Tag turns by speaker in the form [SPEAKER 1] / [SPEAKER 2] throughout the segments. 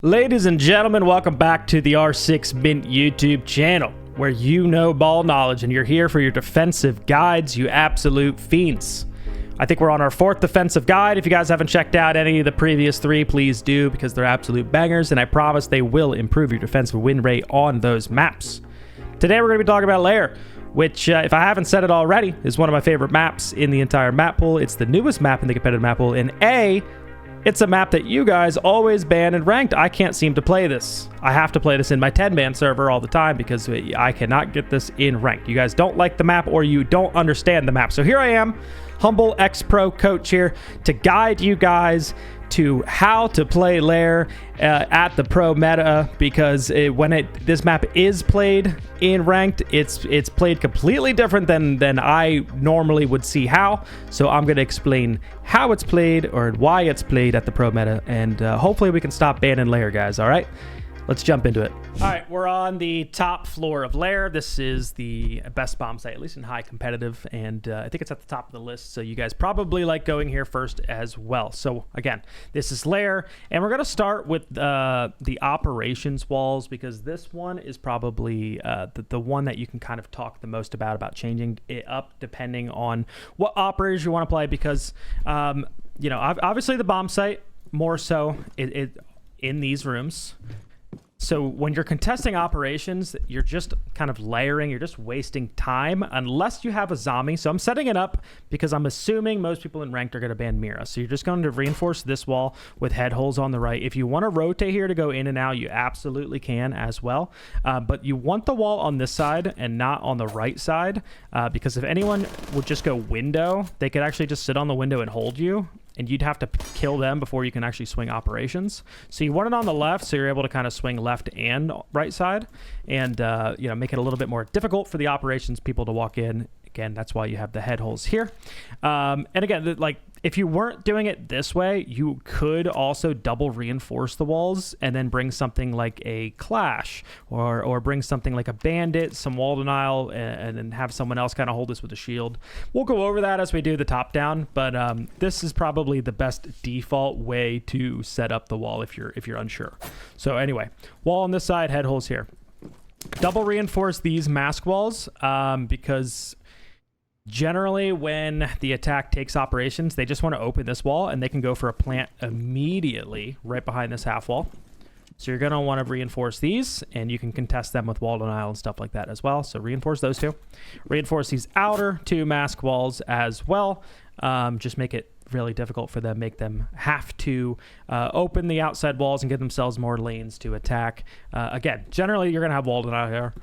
[SPEAKER 1] Ladies and gentlemen, welcome back to the R6 Mint YouTube channel, where you know ball knowledge and you're here for your defensive guides, you absolute fiends. I think we're on our 4th defensive guide. If you guys haven't checked out any of the previous 3, please do, because they're absolute bangers, and I promise they will improve your defensive win rate on those maps. Today we're going to be talking about Lair, which, if I haven't said it already, is one of my favorite maps in the entire map pool. It's the newest map in the competitive map pool, and it's a map that you guys always ban in ranked. I can't seem to play this. I have to play this in my 10-man server all the time because I cannot get this in ranked. You guys don't like the map or you don't understand the map. So here I am, humble ex-pro coach here to guide you guys to how to play Lair at the pro meta, because this map is played in ranked, it's played completely different than I normally would see how. So I'm going to explain how it's played or why it's played at the pro meta, and hopefully we can stop banning Lair, guys. All right, let's jump into it. All right, we're on the top floor of Lair. This is the best bomb site, at least in high competitive, and I think it's at the top of the list, so you guys probably like going here first as well. So again, this is Lair, and we're going to start with the operations walls, because this one is probably the one that you can kind of talk the most about changing it up depending on what operators you want to play, because you know, obviously the bomb site more so in these rooms. So when you're contesting operations, you're just kind of layering, you're just wasting time unless you have a zombie. So I'm setting it up because I'm assuming most people in ranked are going to ban Mira. So you're just going to reinforce this wall with head holes on the right. If you want to rotate here to go in and out, you absolutely can as well. But you want the wall on this side and not on the right side, because if anyone would just go window, they could actually just sit on the window and hold you, and you'd have to kill them before you can actually swing operations. So you want it on the left, so you're able to kind of swing left and right side, and you know, make it a little bit more difficult for the operations people to walk in. Again, that's why you have the head holes here. And again, like, if you weren't doing it this way, you could also double reinforce the walls and then bring something like a clash, or bring something like a bandit, some wall denial, and then have someone else kind of hold this with a shield. We'll go over that as we do the top down, but this is probably the best default way to set up the wall if you're unsure. So anyway, wall on this side, head holes here. Double reinforce these mask walls, because generally when the attack takes operations, they just want to open this wall and they can go for a plant immediately right behind this half wall. So you're going to want to reinforce these, and you can contest them with wall denial and stuff like that as well. So reinforce those two. Reinforce these outer 2 mask walls as well. Just make it really difficult for them, make them have to open the outside walls and give themselves more lanes to attack. Again, generally you're going to have wall denial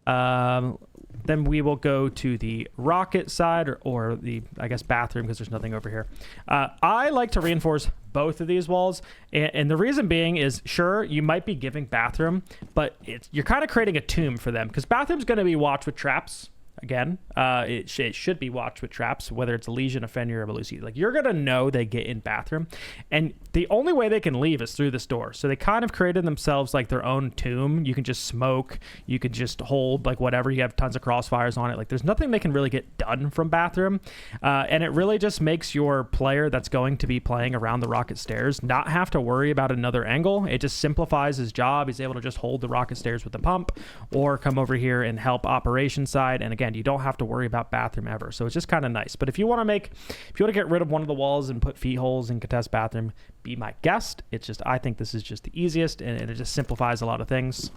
[SPEAKER 1] here. Then we will go to the rocket side, or the, I guess, bathroom, because there's nothing over here. I like to reinforce both of these walls, and the reason being is, sure, you might be giving bathroom, but you're kind of creating a tomb for them, because bathroom's going to be watched with traps. Again, it should be watched with traps, whether it's a Legion, a Fenrir, or a Lucy. Like, you're going to know they get in bathroom, and the only way they can leave is through this door. So they kind of created themselves like their own tomb. You can just smoke, you can just hold like whatever, you have tons of crossfires on it. Like, there's nothing they can really get done from bathroom, and it really just makes your player that's going to be playing around the rocket stairs not have to worry about another angle. It just simplifies his job. He's able to just hold the rocket stairs with the pump, or come over here and help operation side. And again, you don't have to worry about bathroom ever. So it's just kind of nice. But if you want to get rid of one of the walls and put feet holes and contest bathroom, be my guest. It's just, I think this is just the easiest, and it just simplifies a lot of things.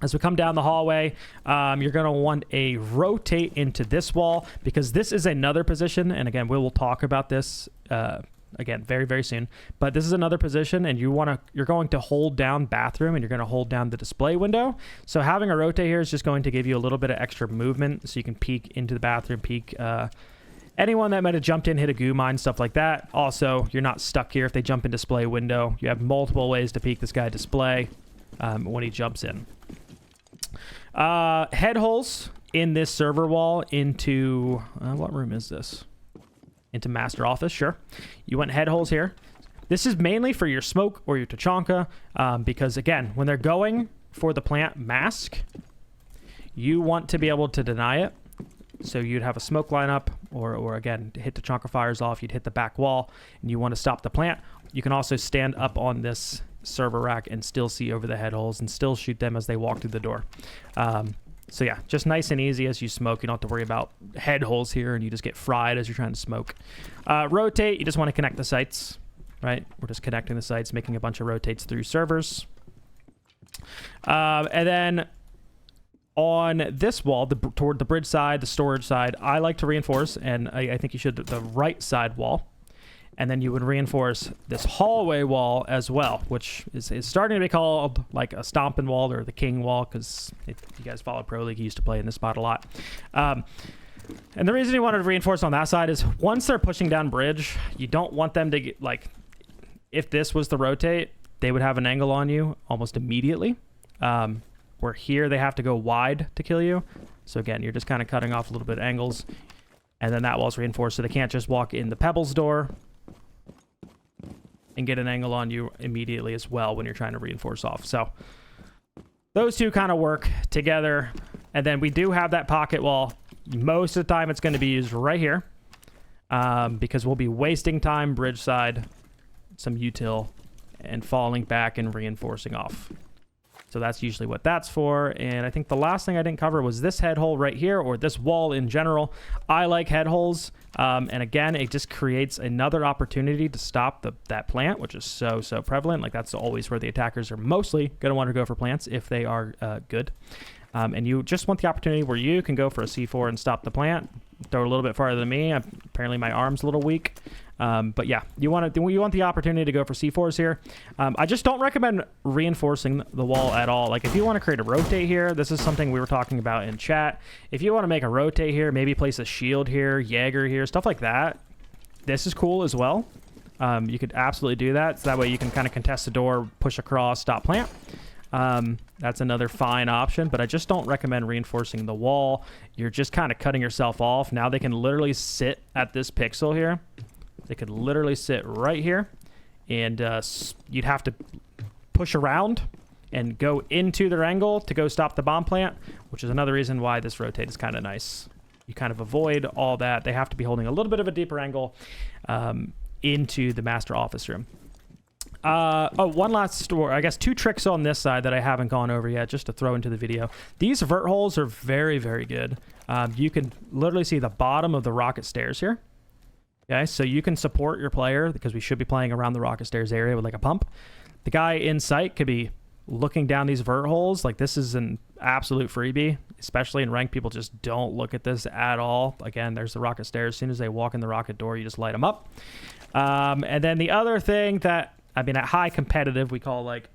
[SPEAKER 1] As we come down the hallway, you're going to want a rotate into this wall, because this is another position. And again, we will talk about this again very, very soon, but this is another position, and you're going to hold down bathroom, and you're going to hold down the display window. So having a rotate here is just going to give you a little bit of extra movement, so you can peek into the bathroom, peek anyone that might have jumped in, hit a goo mine, stuff like that. Also, you're not stuck here if they jump in display window. You have multiple ways to peek this guy display when he jumps in. Head holes in this server wall into what room is this? Into master office. Sure, you want head holes here. This is mainly for your smoke or your Tachanka, because again, when they're going for the plant mask, you want to be able to deny it. So you'd have a smoke lineup, or again, hit the Tachanka fires off, you'd hit the back wall, and you want to stop the plant. You can also stand up on this server rack and still see over the head holes and still shoot them as they walk through the door. So yeah, just nice and easy as you smoke. You don't have to worry about head holes here, and you just get fried as you're trying to smoke. Rotate, you just want to connect the sights, right? We're just connecting the sights, making a bunch of rotates through servers. And then on this wall, toward the bridge side, the storage side, I like to reinforce, and I think you should, the right side wall. And then you would reinforce this hallway wall as well, which is starting to be called like a stomping wall or the king wall, because if you guys follow Pro League, you used to play in this spot a lot. And the reason you wanted to reinforce on that side is once they're pushing down bridge, you don't want them to get, like, if this was the rotate, they would have an angle on you almost immediately. Where here they have to go wide to kill you. So again, you're just kind of cutting off a little bit of angles. And then that wall's reinforced, so they can't just walk in the pebbles door and get an angle on you immediately as well when you're trying to reinforce off. So those two kind of work together. And then we do have that pocket wall. Most of the time it's going to be used right here, because we'll be wasting time bridge side, some util, and falling back and reinforcing off. So that's usually what that's for. And I think the last thing I didn't cover was this head hole right here, or this wall in general. I like head holes. And again, it just creates another opportunity to stop that plant, which is so prevalent. Like, that's always where the attackers are mostly going to want to go for plants if they are good. And you just want the opportunity where you can go for a C4 and stop the plant. Throw it a little bit farther than me. Apparently my arm's a little weak. But yeah, you want the opportunity to go for C4s here. I just don't recommend reinforcing the wall at all. Like, if you want to create a rotate here, this is something we were talking about in chat. If you want to make a rotate here, maybe place a shield here, Jaeger here, stuff like that, this is cool as well. You could absolutely do that. So that way you can kind of contest the door, push across, stop plant. That's another fine option, but I just don't recommend reinforcing the wall. You're just kind of cutting yourself off. Now they can literally sit at this pixel here. They could literally sit right here, and you'd have to push around and go into their angle to go stop the bomb plant, which is another reason why this rotate is kind of nice. You kind of avoid all that. They have to be holding a little bit of a deeper angle into the master office room. One last story. I guess two tricks on this side that I haven't gone over yet, just to throw into the video. These vert holes are very, very good. You can literally see the bottom of the rocket stairs here. Okay, so you can support your player, because we should be playing around the rocket stairs area with like a pump. The guy in sight could be looking down these vert holes. Like, this is an absolute freebie, especially in ranked. People just don't look at this at all. Again, there's the rocket stairs. As soon as they walk in the rocket door, you just light them up. And then the other thing that, I mean, at high competitive, we call like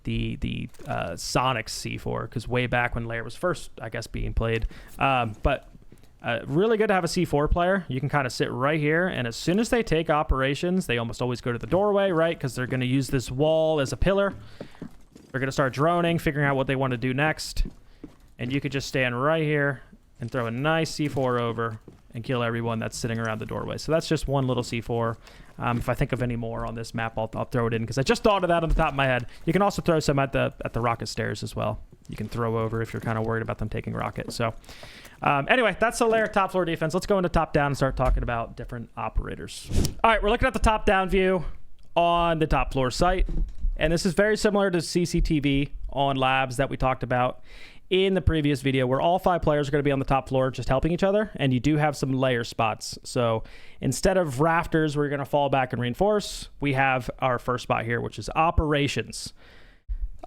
[SPEAKER 1] the Sonic C4, because way back when Lair was first, I guess, being played. But really good to have a C4 player. You can kind of sit right here, and as soon as they take operations, they almost always go to the doorway, right? Because they're going to use this wall as a pillar. They're going to start droning, figuring out what they want to do next. And you could just stand right here and throw a nice C4 over and kill everyone that's sitting around the doorway. So that's just one little C4. If I think of any more on this map, I'll throw it in, because I just thought of that on the top of my head. You can also throw some at the rocket stairs as well. You can throw over if you're kind of worried about them taking rocket. So anyway, that's the Lair top floor defense. Let's go into top down and start talking about different operators. All right, we're looking at the top down view on the top floor site. And this is very similar to CCTV on labs that we talked about in the previous video, where all 5 players are going to be on the top floor just helping each other, and you do have some layer spots. So instead of rafters where you're going to fall back and reinforce, we have our first spot here, which is operations.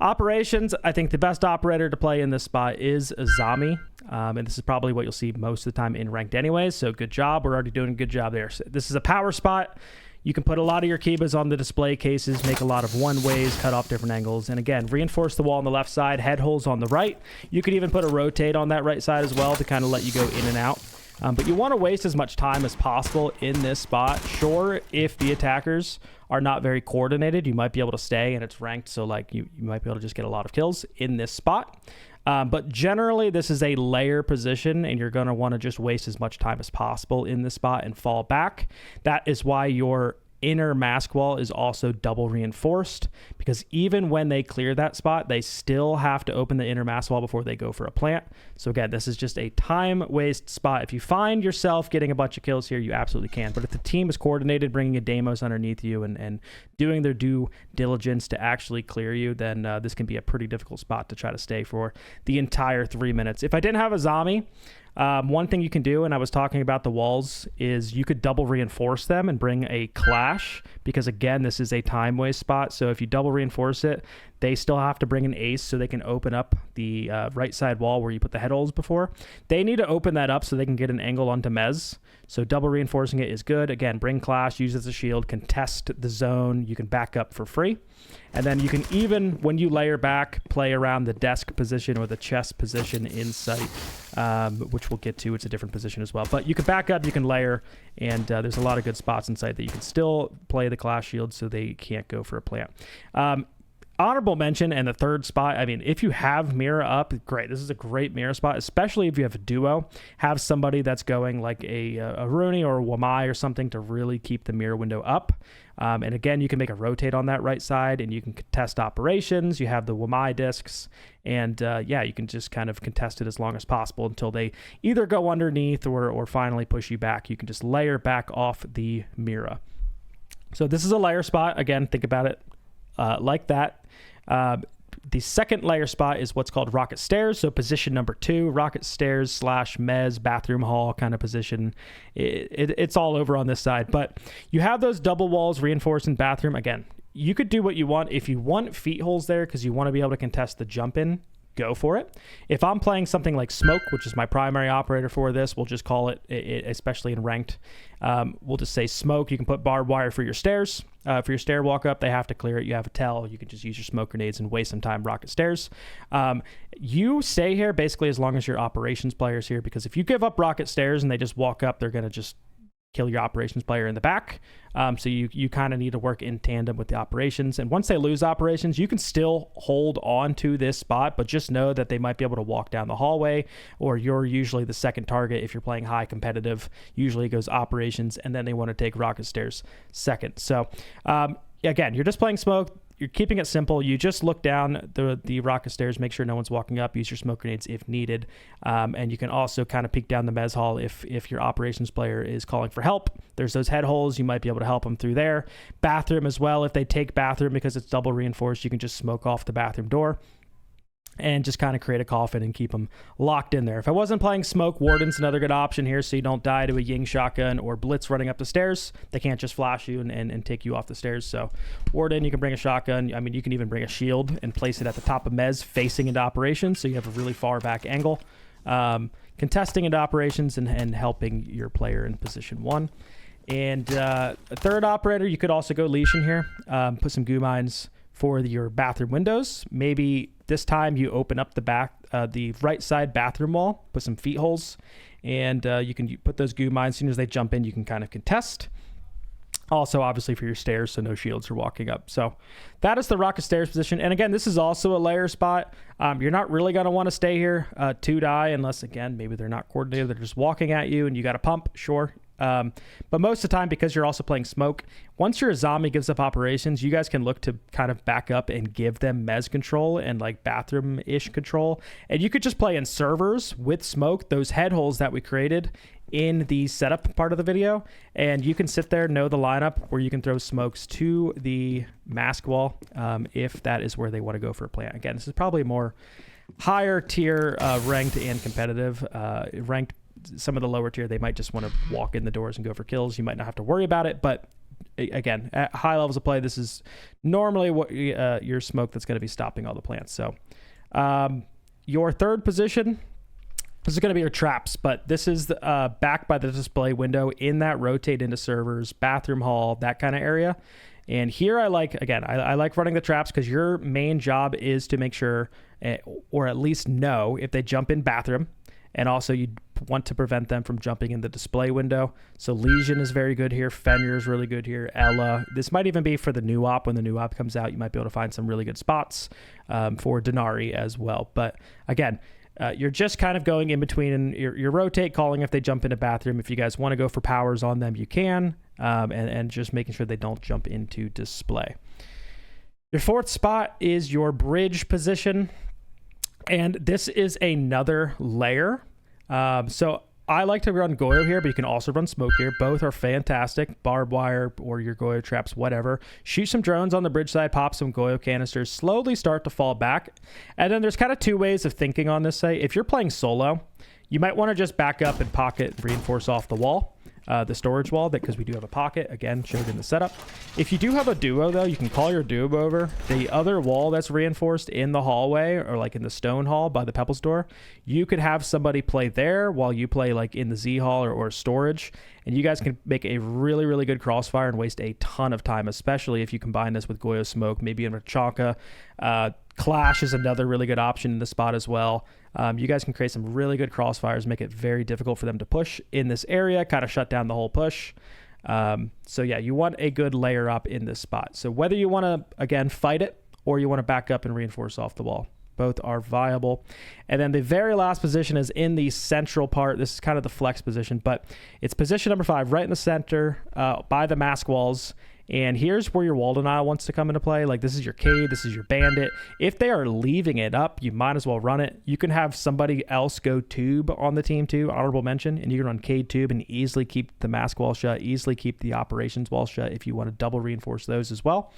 [SPEAKER 1] Operations, I think the best operator to play in this spot is Azami, and this is probably what you'll see most of the time in ranked anyways, so good job. We're already doing a good job there. So this is a power spot. You can put a lot of your Kibas on the display cases, make a lot of one-ways, cut off different angles, and again, reinforce the wall on the left side, head holes on the right. You could even put a rotate on that right side as well to kind of let you go in and out. But you want to waste as much time as possible in this spot. Sure, if the attackers are not very coordinated, you might be able to stay, and it's ranked, so like you might be able to just get a lot of kills in this spot. But generally, this is a layer position, and you're going to want to just waste as much time as possible in this spot and fall back. That is why your inner mask wall is also double reinforced, because even when they clear that spot, they still have to open the inner mask wall before they go for a plant. So again, this is just a time waste spot. If you find yourself getting a bunch of kills here, you absolutely can. But if the team is coordinated, bringing a Deimos underneath you and doing their due diligence to actually clear you, then this can be a pretty difficult spot to try to stay for the entire 3 minutes. If I didn't have a zombie, one thing you can do, and I was talking about the walls, is you could double reinforce them and bring a clash, because again, this is a time waste spot. So if you double reinforce it, they still have to bring an ace so they can open up the right side wall where you put the head holes before. They need to open that up so they can get an angle onto Mez. So double reinforcing it is good. Again, bring clash, use it as a shield, contest the zone. You can back up for free. And then you can even, when you layer back, play around the desk position or the chest position in sight, which we'll get to. It's a different position as well. But you can back up, you can layer, and there's a lot of good spots in sight that you can still play the clash shield so they can't go for a plant. Honorable mention, and the third spot, I mean, if you have mirror up, great. This is a great mirror spot, especially if you have a duo. Have somebody that's going like a Rooney or a Wamai or something to really keep the mirror window up. And again, you can make a rotate on that right side, and you can contest operations. You have the Wamai discs, and yeah, you can just kind of contest it as long as possible until they either go underneath or finally push you back. You can just layer back off the mirror. So this is a layer spot. Again, think about it like that. The second layer spot is what's called rocket stairs. So position number 2, rocket stairs / mez, bathroom hall kind of position. It's all over on this side, but you have those double walls reinforced in bathroom. Again, you could do what you want. If you want feet holes there because you want to be able to contest the jump in, go for it. If I'm playing something like smoke, which is my primary operator for this, we'll just call it, especially in ranked, we'll just say smoke. You can put barbed wire for your stairs. For your stair walk up, they have to clear it. You have a tell. You can just use your smoke grenades and waste some time rocket stairs. You stay here basically as long as your operations player is here, because if you give up rocket stairs and they just walk up, they're going to just kill your operations player in the back. So you kind of need to work in tandem with the operations. And once they lose operations, you can still hold on to this spot, but just know that they might be able to walk down the hallway, or you're usually the second target if you're playing high competitive. Usually it goes operations, and then they want to take rocket stairs second. So again, you're just playing smoke. You're keeping it simple. You just look down the rocket stairs, make sure no one's walking up, use your smoke grenades if needed. And you can also kind of peek down the mez hall if your operations player is calling for help. There's those head holes. You might be able to help them through there. Bathroom as well. If they take bathroom because it's double reinforced, you can just smoke off the bathroom door and just kind of create a coffin and keep them locked in there. If I wasn't playing smoke, Warden's another good option here, so you don't die to a Ying shotgun or Blitz running up the stairs. They can't just flash you and take you off the stairs. So Warden, you can bring a shotgun. I mean, you can even bring a shield and place it at the top of mez facing into operations, so you have a really far back angle. Contesting into operations and helping your player in position 1. And a third operator, you could also go leash in here. Put some goo mines for your bathroom windows. Maybe this time you open up the right side bathroom wall, put some feet holes, and you can put those goo mines. As soon as they jump in, you can kind of contest. Also, obviously, for your stairs, so no shields are walking up. So that is the rocket stairs position. And again, this is also a layer spot. You're not really going to want to stay here to die unless, again, maybe they're not coordinated. They're just walking at you and you got to pump, sure. But most of the time, because you're also playing smoke, once your zombie gives up operations, you guys can look to kind of back up and give them mez control and like bathroom-ish control. And you could just play in servers with smoke, those head holes that we created in the setup part of the video. And you can sit there, know the lineup where you can throw smokes to the mask wall if that is where they want to go for a plant. Again, this is probably more higher tier ranked and competitive. Ranked, some of the lower tier, they might just want to walk in the doors and go for kills. You might not have to worry about it, but again, at high levels of play, this is normally what your smoke that's going to be stopping all the plants. So your third position, this is going to be your traps, but this is back by the display window in that rotate into servers, bathroom hall, that kind of area. And here I like running the traps because your main job is to make sure, or at least know if they jump in bathroom. And also you want to prevent them from jumping in the display window. So Legion is very good here. Fenrir is really good here. Ella. This might even be for the new op. When the new op comes out, you might be able to find some really good spots for Denari as well. But again, You're just kind of going in between, and you're rotate calling if they jump into bathroom. If you guys want to go for powers on them, you can, and just making sure they don't jump into display. Your fourth spot is your bridge position, and this is another layer. So I like to run Goyo here, but you can also run Smoke here. Both are fantastic. Barbed wire or your Goyo traps, whatever. Shoot some drones on the bridge side, pop some Goyo canisters, slowly start to fall back. And then there's kind of two ways of thinking on this site. If you're playing solo, you might want to just back up and pocket reinforce off the wall. The storage wall, because we do have a pocket, again, showed in the setup. If you do have a duo, though, you can call your duo over. The other wall that's reinforced in the hallway, or like in the stone hall by the Pebbles door, you could have somebody play there while you play like in the Z hall or storage, and you guys can make a really, really good crossfire and waste a ton of time, especially if you combine this with Goyo Smoke, maybe in a Chonka. Clash is another really good option in the spot as well. You guys can create some really good crossfires, make it very difficult for them to push in this area, kind of shut down the whole push. So yeah, you want a good layer up in this spot. So whether you want to, again, fight it, or you want to back up and reinforce off the wall, both are viable. And then the very last position is in the central part. This is kind of the flex position, but it's position number 5, right in the center, by the mask walls. And here's where your wall denial wants to come into play. Like, this is your Cade, this is your Bandit. If they are leaving it up, you might as well run it. You can have somebody else go tube on the team too, honorable mention, and you can run Cade tube and easily keep the mask wall shut, easily keep the operations wall shut if you want to double reinforce those as well.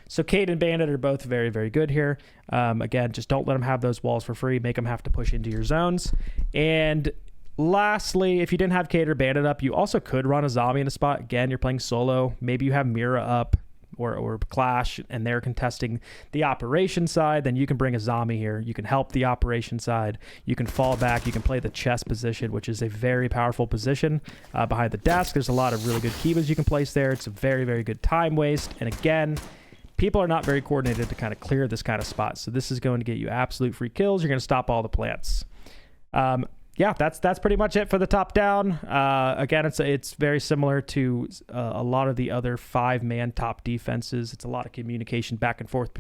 [SPEAKER 1] So Cade and Bandit are both very, very good here. Again, just don't let them have those walls for free. Make them have to push into your zones. And lastly, if you didn't have Cade or Bandit up, you also could run a zombie in a spot. Again, you're playing solo. Maybe you have Mira up or Clash, and they're contesting the operation side. Then you can bring a zombie here. You can help the operation side. You can fall back. You can play the chest position, which is a very powerful position behind the desk. There's a lot of really good keyboards you can place there. It's a very, very good time waste. And again, people are not very coordinated to kind of clear this kind of spot. So this is going to get you absolute free kills. You're going to stop all the plants. Yeah, that's pretty much it for the top down. Again, it's very similar to a lot of the other 5-man top defenses. It's a lot of communication back and forth,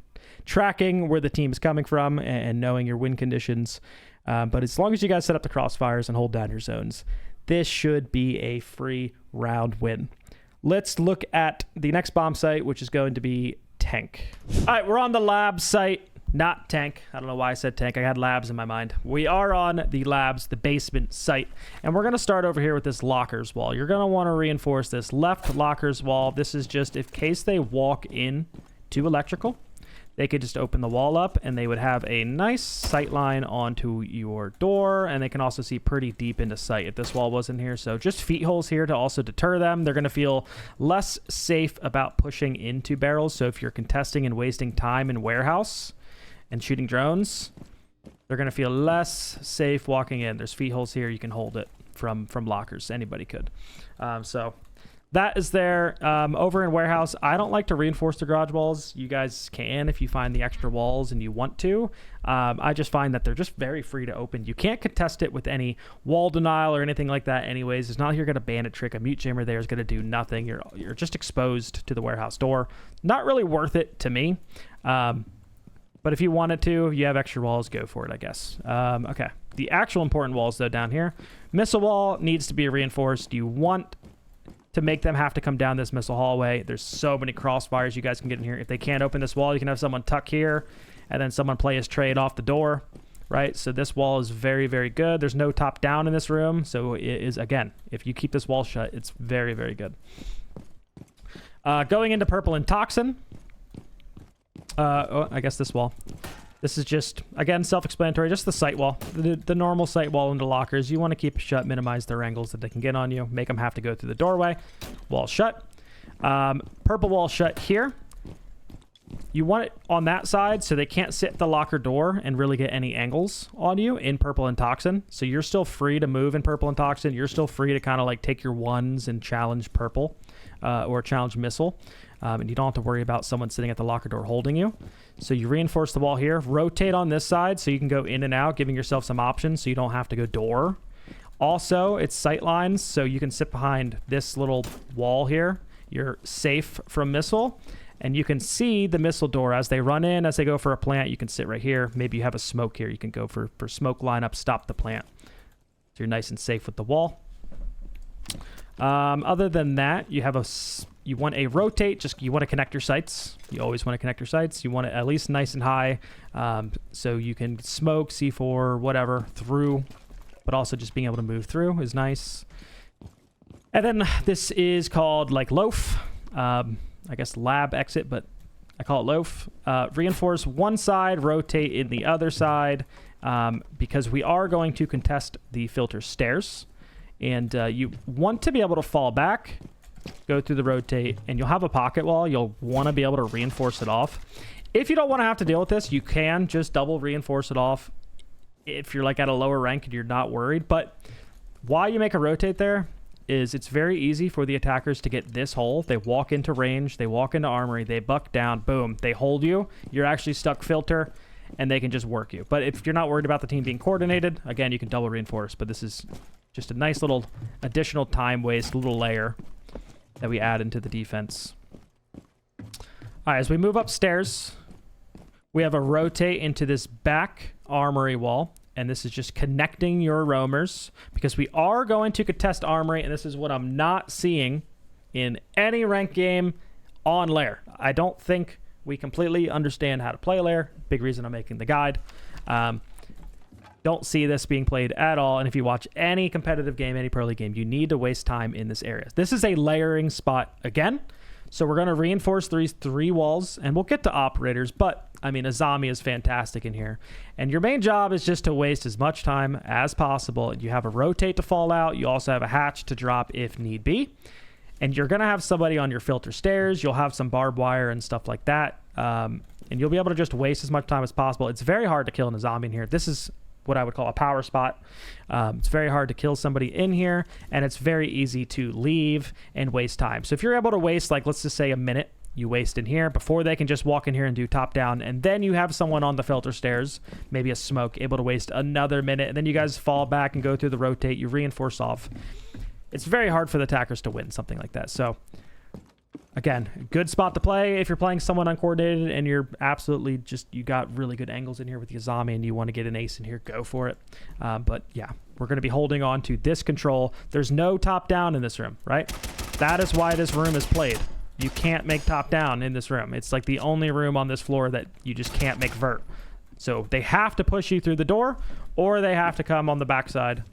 [SPEAKER 1] tracking where the team is coming from and knowing your win conditions. But as long as you guys set up the crossfires and hold down your zones, this should be a free round win. Let's look at the next bomb site, which is going to be Tank. All right, we're on the lab site. Not tank. I don't know why I said tank. I had labs in my mind. We are on the labs, the basement site. And we're going to start over here with this lockers wall. You're going to want to reinforce this left lockers wall. This is just in case they walk in to electrical. They could just open the wall up and they would have a nice sight line onto your door. And they can also see pretty deep into sight if this wall wasn't here. So just feet holes here to also deter them. They're going to feel less safe about pushing into barrels. So if you're contesting and wasting time in warehouse and shooting drones, they're going to feel less safe walking in. There's feet holes here. You can hold it from lockers. Anybody could. So that is there. Over in warehouse, I don't like to reinforce the garage walls. You guys can if you find the extra walls and you want to. I just find that they're just very free to open. You can't contest it with any wall denial or anything like that anyways. It's not like you're going to bandit trick. A mute jammer there is going to do nothing. You're just exposed to the warehouse door. Not really worth it to me. But if you wanted to, if you have extra walls, go for it, I guess. Okay. The actual important walls, though, down here. Missile wall needs to be reinforced. You want to make them have to come down this missile hallway. There's so many crossfires you guys can get in here. If they can't open this wall, you can have someone tuck here, and then someone play his trade off the door, right? So this wall is very, very good. There's no top down in this room. So it is, again, if you keep this wall shut, it's very, very good. Going into purple and toxin. I guess this wall. This is just, again, self-explanatory, just the sight wall. The normal sight wall into lockers. You want to keep it shut, minimize their angles that they can get on you, make them have to go through the doorway. Wall shut. Purple wall shut here. You want it on that side so they can't sit at the locker door and really get any angles on you in purple and toxin. So you're still free to move in purple and toxin. You're still free to kind of like take your ones and challenge purple or challenge missile. And you don't have to worry about someone sitting at the locker door holding you. So you reinforce the wall here. Rotate on this side so you can go in and out, giving yourself some options so you don't have to go door. Also, it's sight lines, so you can sit behind this little wall here. You're safe from missile. And you can see the missile door as they run in, as they go for a plant. You can sit right here. Maybe you have a smoke here. You can go for smoke lineup, stop the plant. So you're nice and safe with the wall. Other than that, you want a rotate. You want to connect your sights. You always want to connect your sights. You want it at least nice and high, so you can smoke, C4, whatever, through, but also just being able to move through is nice. And then this is called like loaf. I guess lab exit, but I call it loaf. Reinforce one side, rotate in the other side, because we are going to contest the filter stairs. And you want to be able to fall back, go through the rotate, and you'll have a pocket wall. You'll want to be able to reinforce it off. If you don't want to have to deal with this, you can just double reinforce it off if you're like at a lower rank and you're not worried. But why you make a rotate there is it's very easy for the attackers to get this hole. They walk into range, they walk into armory, they buck down, boom, they hold you. You're actually stuck filter, and they can just work you. But if you're not worried about the team being coordinated, again, you can double reinforce. But this is just a nice little additional time waste, little layer that we add into the defense. All right, as we move upstairs, we have a rotate into this back armory wall. And this is just connecting your roamers, because we are going to contest armory. And this is what I'm not seeing in any ranked game on Lair. I don't think we completely understand how to play Lair. Big reason I'm making the guide. Don't see this being played at all. And if you watch any competitive game, any pro league game, you need to waste time in this area. This is a layering spot again. So we're going to reinforce these 3 walls, and we'll get to operators. But, I mean, Azami is fantastic in here. And your main job is just to waste as much time as possible. You have a rotate to fall out. You also have a hatch to drop if need be. And you're going to have somebody on your filter stairs. You'll have some barbed wire and stuff like that. And you'll be able to just waste as much time as possible. It's very hard to kill an Azami in here. This is what I would call a power spot. It's very hard to kill somebody in here, and it's very easy to leave and waste time. So if you're able to waste, like, let's just say a minute, you waste in here before they can just walk in here and do top down, and then you have someone on the filter stairs, maybe a smoke, able to waste another minute, and then you guys fall back and go through the rotate, you reinforce off. It's very hard for the attackers to win something like that. So again, good spot to play if you're playing someone uncoordinated and you're absolutely just, you got really good angles in here with the Azami and you want to get an ace in here, go for it. But yeah, we're going to be holding on to this control. There's no top down in this room, right? That is why this room is played. You can't make top down in this room. It's like the only room on this floor that you just can't make vert. So they have to push you through the door, or they have to come on the backside,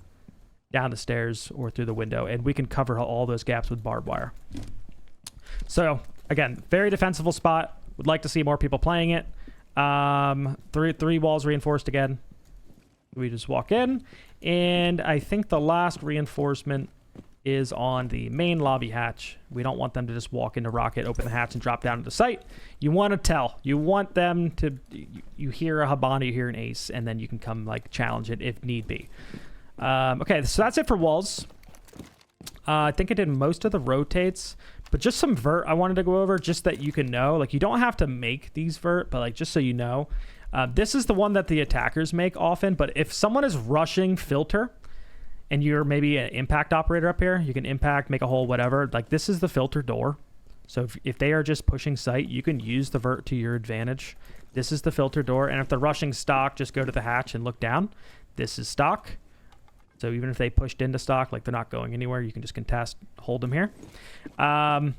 [SPEAKER 1] down the stairs, or through the window. And we can cover all those gaps with barbed wire. So, again, very defensible spot. Would like to see more people playing it. Three walls reinforced again. We just walk in. And I think the last reinforcement is on the main lobby hatch. We don't want them to just walk into rocket, open the hatch, and drop down to the site. You want to tell. You want them to... You hear a Habana, you hear an ace, and then you can come, like, challenge it if need be. Okay, so that's it for walls. I think I did most of the rotates. But just some vert I wanted to go over, just that you can know. Like, you don't have to make these vert, but, like, just so you know. This is the one that the attackers make often, but if someone is rushing filter, and you're maybe an impact operator up here, you can impact, make a hole, whatever. Like, this is the filter door. So if they are just pushing site, you can use the vert to your advantage. This is the filter door, and if they're rushing stock, just go to the hatch and look down. This is stock. So even if they pushed into stock, like they're not going anywhere, you can just contest, hold them here. And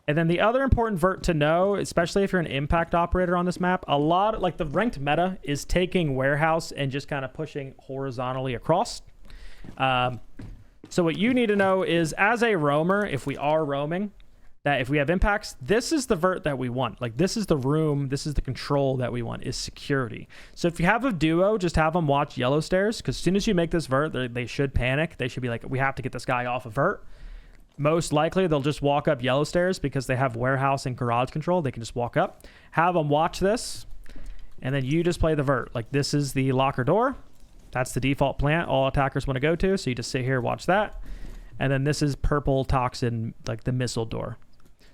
[SPEAKER 1] then the other important vert to know, especially if you're an impact operator on this map, a lot, like the ranked meta is taking warehouse and just kind of pushing horizontally across. So what you need to know is, as a roamer, if we are roaming, that if we have impacts, this is the vert that we want. Like, this is the room, this is the control that we want, is security. So if you have a duo, just have them watch yellow stairs, because as soon as you make this vert, they should panic. They should be like, we have to get this guy off of vert. Most likely, they'll just walk up yellow stairs because they have warehouse and garage control. They can just walk up. Have them watch this, and then you just play the vert. Like, this is the locker door. That's the default plant all attackers want to go to, so you just sit here, watch that. And then this is purple toxin, like the missile door.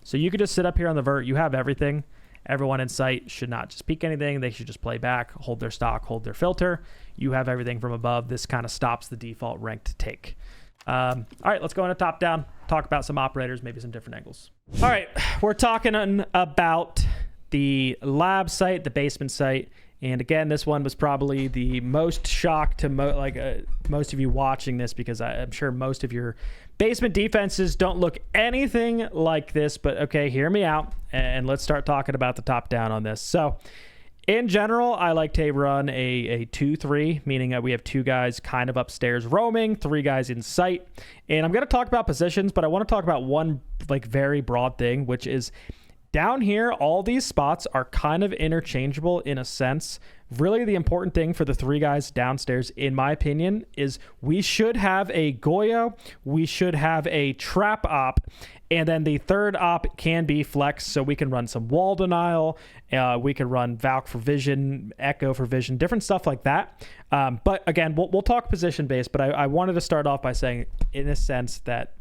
[SPEAKER 1] So you could just sit up here on the vert. You have everything. Everyone in sight should not just peek anything. They should just play back, hold their stock, hold their filter. You have everything from above. This kind of stops the default ranked take. All right, let's go into top down, talk about some operators, maybe some different angles. All right, we're talking about the lab site, the basement site. And again, this one was probably the most shock to most of you watching this, because I'm sure most of your basement defenses don't look anything like this. But okay, hear me out, and let's start talking about the top down on this. So in general, I like to run a 2-3, meaning that we have 2 guys kind of upstairs roaming, 3 guys in sight. And I'm going to talk about positions, but I want to talk about one very broad thing, which is down here, all these spots are kind of interchangeable in a sense. Really, the important thing for the 3 guys downstairs, in my opinion, is we should have a Goyo, we should have a trap op, and then the third op can be flex, so we can run some wall denial, we can run Valk for vision, Echo for vision, different stuff like that. But again, we'll talk position based, but I wanted to start off by saying, in a sense, that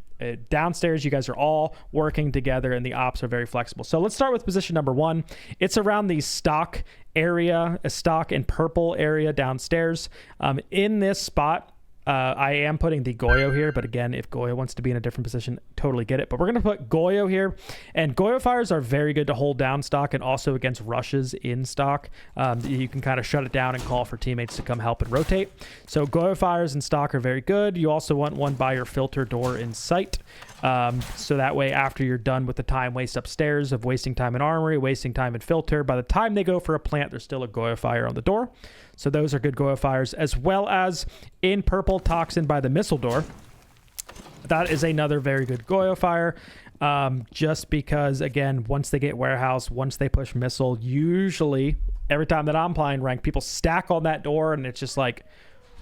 [SPEAKER 1] downstairs, you guys are all working together and the ops are very flexible. So let's start with position number 1. It's around the stock area, a stock and purple area downstairs. In this spot, I am putting the Goyo here, but again, if Goyo wants to be in a different position, totally get it. But we're going to put Goyo here, and Goyo fires are very good to hold down stock and also against rushes in stock. You can kind of shut it down and call for teammates to come help and rotate. So Goyo fires in stock are very good. You also want one by your filter door in sight. So that way, after you're done with the time waste upstairs of wasting time in Armory, wasting time in filter, by the time they go for a plant, there's still a Goyo fire on the door. So those are good Goyo fires, as well as in purple, Toxin by the missile door. That is another very good Goyo fire. Just because, again, once they get warehouse, once they push missile, usually every time that I'm playing ranked, people stack on that door, and it's just like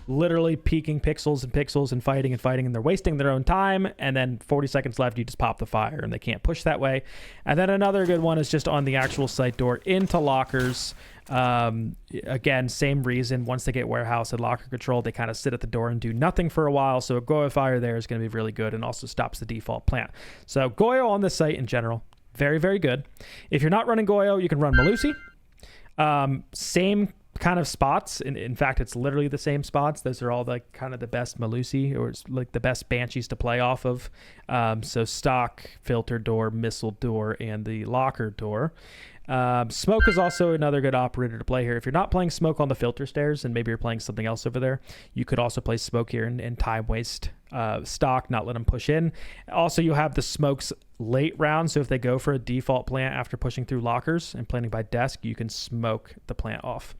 [SPEAKER 1] literally peeking pixels and fighting, and they're wasting their own time. And then 40 seconds left, you just pop the fire and they can't push that way. And then another good one is just on the actual site door into lockers. Again, same reason. Once they get warehouse and locker control, they kind of sit at the door and do nothing for a while. So a Goyo fire there is going to be really good and also stops the default plant. So Goyo on this site in general, very, very good. If you're not running Goyo, you can run Malusi. Same kind of spots. In fact, it's literally the same spots. Those are all like kind of the best Malusi, or it's like the best Banshees to play off of. So stock, filter door, missile door, and the locker door. Smoke is also another good operator to play here. If you're not playing smoke on the filter stairs and maybe you're playing something else over there, you could also play smoke here and time waste stock, not let them push in. Also, you have the smokes late round, so if they go for a default plant after pushing through lockers and planting by desk, you can smoke the plant off.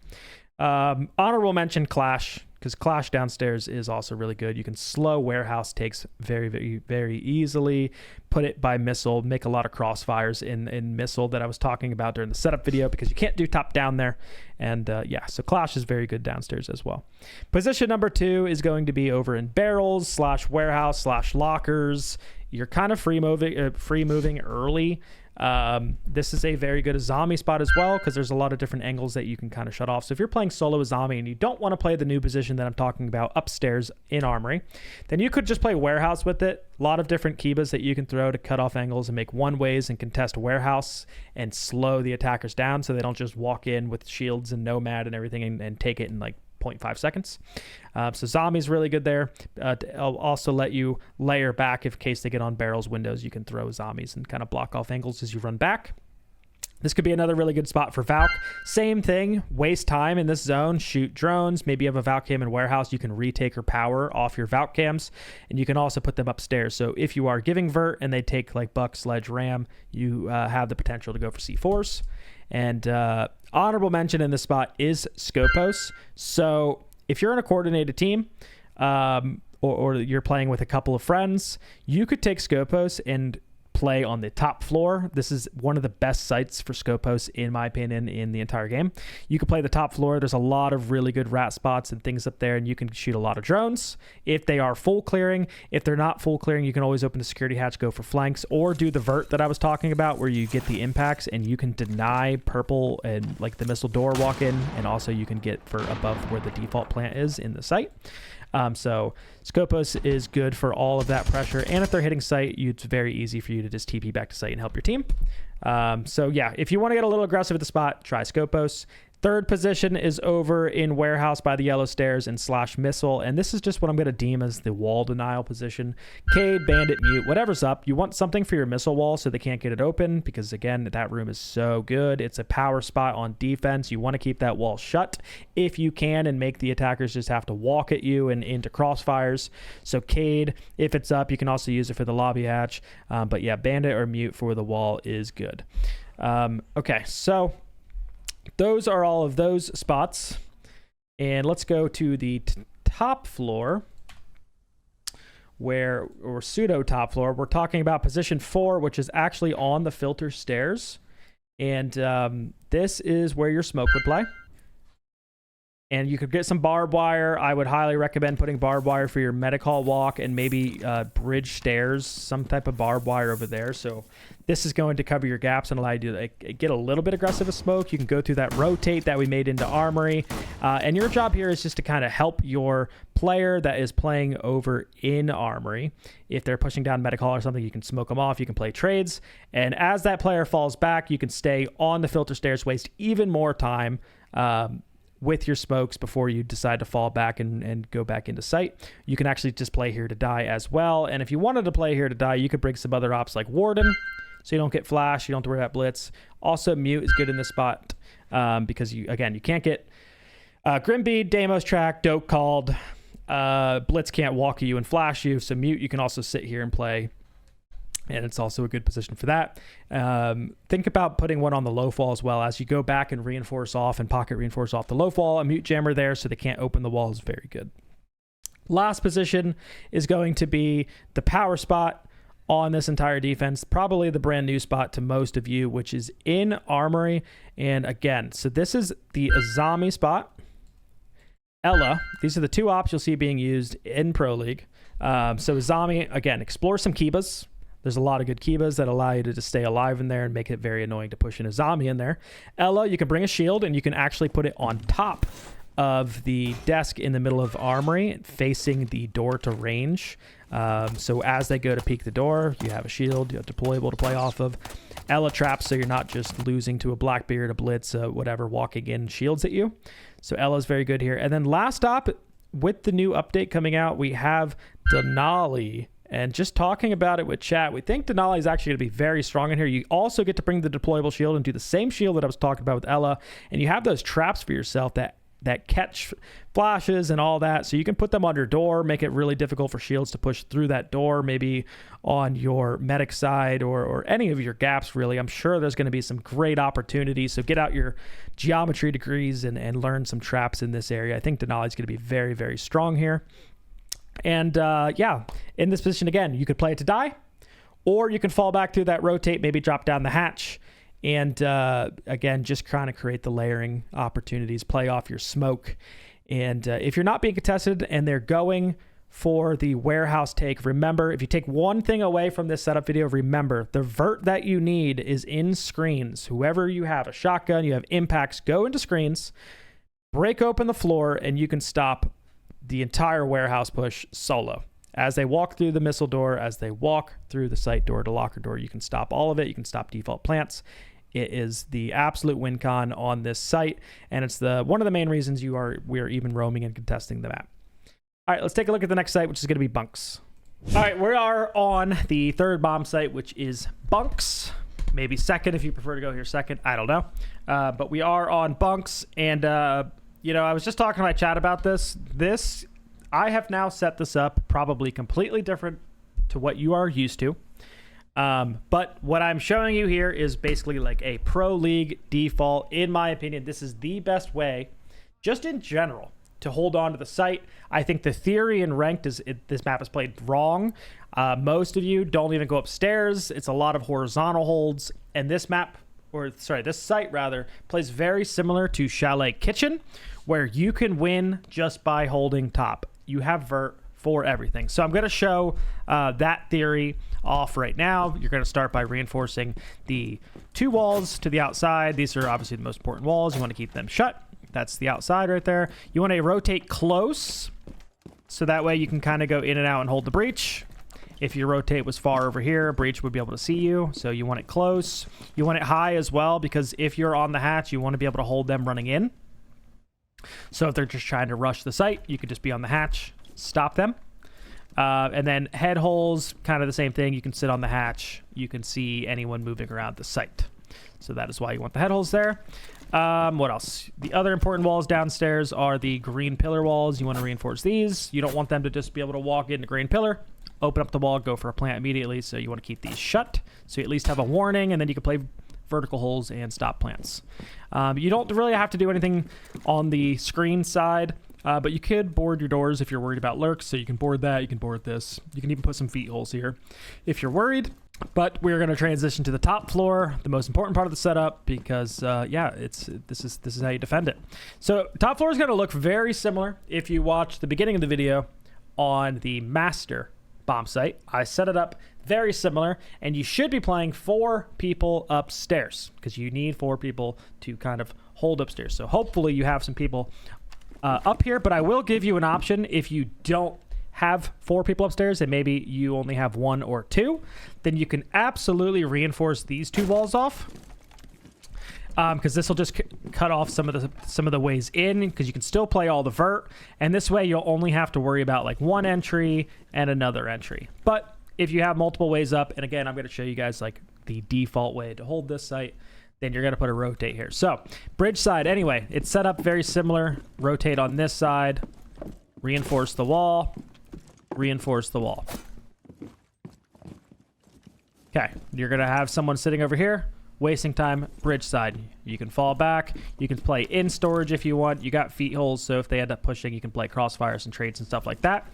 [SPEAKER 1] Honorable mention Clash, because Clash downstairs is also really good. You can slow warehouse takes very, very, very easily. Put it by missile, make a lot of crossfires in missile that I was talking about during the setup video, because you can't do top down there. And yeah, so Clash is very good downstairs as well. Position number 2 is going to be over in barrels / warehouse / lockers. You're kind of free moving early. This is a very good zombie spot as well, because there's a lot of different angles that you can kind of shut off. So if you're playing solo a zombie and you don't want to play the new position that I'm talking about upstairs in Armory, then you could just play warehouse with it. A lot of different kibas that you can throw to cut off angles and make one ways and contest warehouse and slow the attackers down so they don't just walk in with shields and nomad and everything and take it in like 0.5 seconds. So zombies really good there. I'll also let you layer back in case they get on barrels windows. You can throw zombies and kind of block off angles as you run back. This could be another really good spot for Valk. Same thing, waste time in this zone, shoot drones. Maybe you have a Valk cam in warehouse. You can retake her power off your Valk cams, and you can also put them upstairs. So if you are giving vert and they take like Buck, Sledge, Ram, you have the potential to go for C4s. And honorable mention in this spot is Scopos. So if you're in a coordinated team, or you're playing with a couple of friends, you could take Scopos and play on the top floor. This is one of the best sites for Scopos, in my opinion, in the entire game. You can play the top floor. There's a lot of really good rat spots and things up there, and you can shoot a lot of drones if they are full clearing. If they're not full clearing, you can always open the security hatch, go for flanks, or do the vert that I was talking about, where you get the impacts and you can deny purple and like the missile door walk in, and also you can get for above where the default plant is in the site. So Scopos is good for all of that pressure. And if they're hitting site, it's very easy for you to just TP back to site and help your team. So yeah, if you want to get a little aggressive at the spot, try Scopos. Third position is over in warehouse by the yellow stairs and slash missile. And this is just what I'm going to deem as the wall denial position. Cade, bandit, mute, whatever's up. You want something for your missile wall so they can't get it open because, again, that room is so good. It's a power spot on defense. You want to keep that wall shut if you can and make the attackers just have to walk at you and into crossfires. So Cade, if it's up, you can also use it for the lobby hatch. But yeah, bandit or mute for the wall is good. Okay, so those are all of those spots. And let's go to the top floor or pseudo top floor. We're talking about position 4, which is actually on the filter stairs. And this is where your smoke would play. And you could get some barbed wire. I would highly recommend putting barbed wire for your medic hall walk and maybe bridge stairs, some type of barbed wire over there. So this is going to cover your gaps and allow you to get a little bit aggressive with smoke. You can go through that rotate that we made into Armory. And your job here is just to kind of help your player that is playing over in Armory. If they're pushing down medic hall or something, you can smoke them off. You can play trades. And as that player falls back, you can stay on the filter stairs, waste even more time with your smokes before you decide to fall back and go back into sight. You can actually just play here to die as well. And if you wanted to play here to die, you could bring some other ops like Warden, so you don't get flash, you don't have to worry about blitz. Also, mute is good in this spot because you can't get Grimbead, Deimos track, Doke called. Blitz can't walk you and flash you, so mute you can also sit here and play. And it's also a good position for that. Think about putting one on the low fall as well. As you go back and reinforce off and pocket reinforce off the low fall, a mute jammer there so they can't open the wall is very good. Last position is going to be the power spot on this entire defense, probably the brand new spot to most of you, which is in Armory. And again, so this is the Azami spot. Ella, these are the two ops you'll see being used in Pro League. So Azami, again, explore some Kibas. There's a lot of good Kibas that allow you to just stay alive in there and make it very annoying to push in a zombie in there. Ella, you can bring a shield and you can actually put it on top of the desk in the middle of Armory, facing the door to range. So as they go to peek the door, you have a shield, you have deployable to play off of. Ella traps, so you're not just losing to a Blackbeard, a Blitz, whatever, walking in shields at you. So Ella's very good here. And then last up, with the new update coming out, we have Denali. And just talking about it with chat, we think Denali is actually going to be very strong in here. You also get to bring the deployable shield and do the same shield that I was talking about with Ella. And you have those traps for yourself that catch flashes and all that. So you can put them on your door, make it really difficult for shields to push through that door, maybe on your medic side or any of your gaps, really. I'm sure there's going to be some great opportunities. So get out your geometry degrees and learn some traps in this area. I think Denali is going to be very, very strong here. And yeah, in this position, again, you could play it to die, or you can fall back through that rotate, maybe drop down the hatch. And again, just trying to create the layering opportunities, play off your smoke. And if you're not being contested and they're going for the warehouse take, remember, if you take one thing away from this setup video, remember, the vert that you need is in screens. Whoever you have, a shotgun, you have impacts, go into screens, break open the floor, and you can stop the entire warehouse push solo. As they walk through the missile door, as they walk through the site door to locker door, you can stop all of it. You can stop default plants. It is the absolute win con on this site, and it's one of the main reasons we are even roaming and contesting the map. All right, let's take a look at the next site, which is going to be Bunks. All right, we are on the third bomb site, which is Bunks. Maybe second if you prefer to go here second. I don't know. But we are on Bunks, and you know, I was just talking to my chat about this. I have now set this up probably completely different to what you are used to. But what I'm showing you here is basically like a Pro League default. In my opinion, this is the best way, just in general, to hold on to the site. I think the theory in ranked is this map is played wrong. Most of you don't even go upstairs. It's a lot of horizontal holds. And this site rather, plays very similar to Chalet Kitchen, where you can win just by holding top. You have vert for everything. So I'm going to show that theory off right now. You're going to start by reinforcing the two walls to the outside. These are obviously the most important walls. You want to keep them shut. That's the outside right there. You want to rotate close, so that way you can kind of go in and out and hold the breach. If your rotate was far over here, breach would be able to see you, so you want it close. You want it high as well, because if you're on the hatch, you want to be able to hold them running in. So if they're just trying to rush the site, you could just be on the hatch, stop them. And then head holes, kind of the same thing. You can sit on the hatch. You can see anyone moving around the site. So that is why you want the head holes there. What else? The other important walls downstairs are the green pillar walls. You want to reinforce these. You don't want them to just be able to walk into green pillar, open up the wall, go for a plant immediately. So you want to keep these shut, so you at least have a warning, and then you can play vertical holes and stop plants. You don't really have to do anything on the screen side, but you could board your doors if you're worried about lurks. So you can board that, you can board this. You can even put some feet holes here if you're worried. But we're going to transition to the top floor, the most important part of the setup, because yeah, this is how you defend it. So top floor is going to look very similar if you watch the beginning of the video on the master bomb site. I set it up very similar, and you should be playing 4 people upstairs, because you need 4 people to kind of hold upstairs. So hopefully you have some people up here, but I will give you an option if you don't have 4 people upstairs and maybe you only have 1 or 2, then you can absolutely reinforce these 2 walls off, because this will just cut off some of the ways in, because you can still play all the vert, and this way you'll only have to worry about like one entry and another entry. But if you have multiple ways up, and again, I'm going to show you guys like the default way to hold this site, then you're going to put a rotate here. So bridge side, anyway, it's set up very similar. Rotate on this side, reinforce the wall, reinforce the wall. Okay, you're going to have someone sitting over here, wasting time, bridge side. You can fall back. You can play in storage if you want. You got feet holes, so if they end up pushing, you can play crossfires and trades and stuff like that.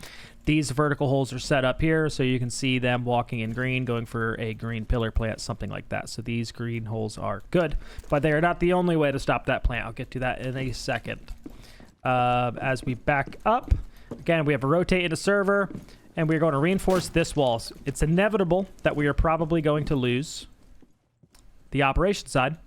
[SPEAKER 1] These vertical holes are set up here, so you can see them walking in green, going for a green pillar plant, something like that. So these green holes are good, but they are not the only way to stop that plant. I'll get to that in a second. As we back up, again, we have a rotate into server, and we're going to reinforce this wall. It's inevitable that we are probably going to lose the operation side.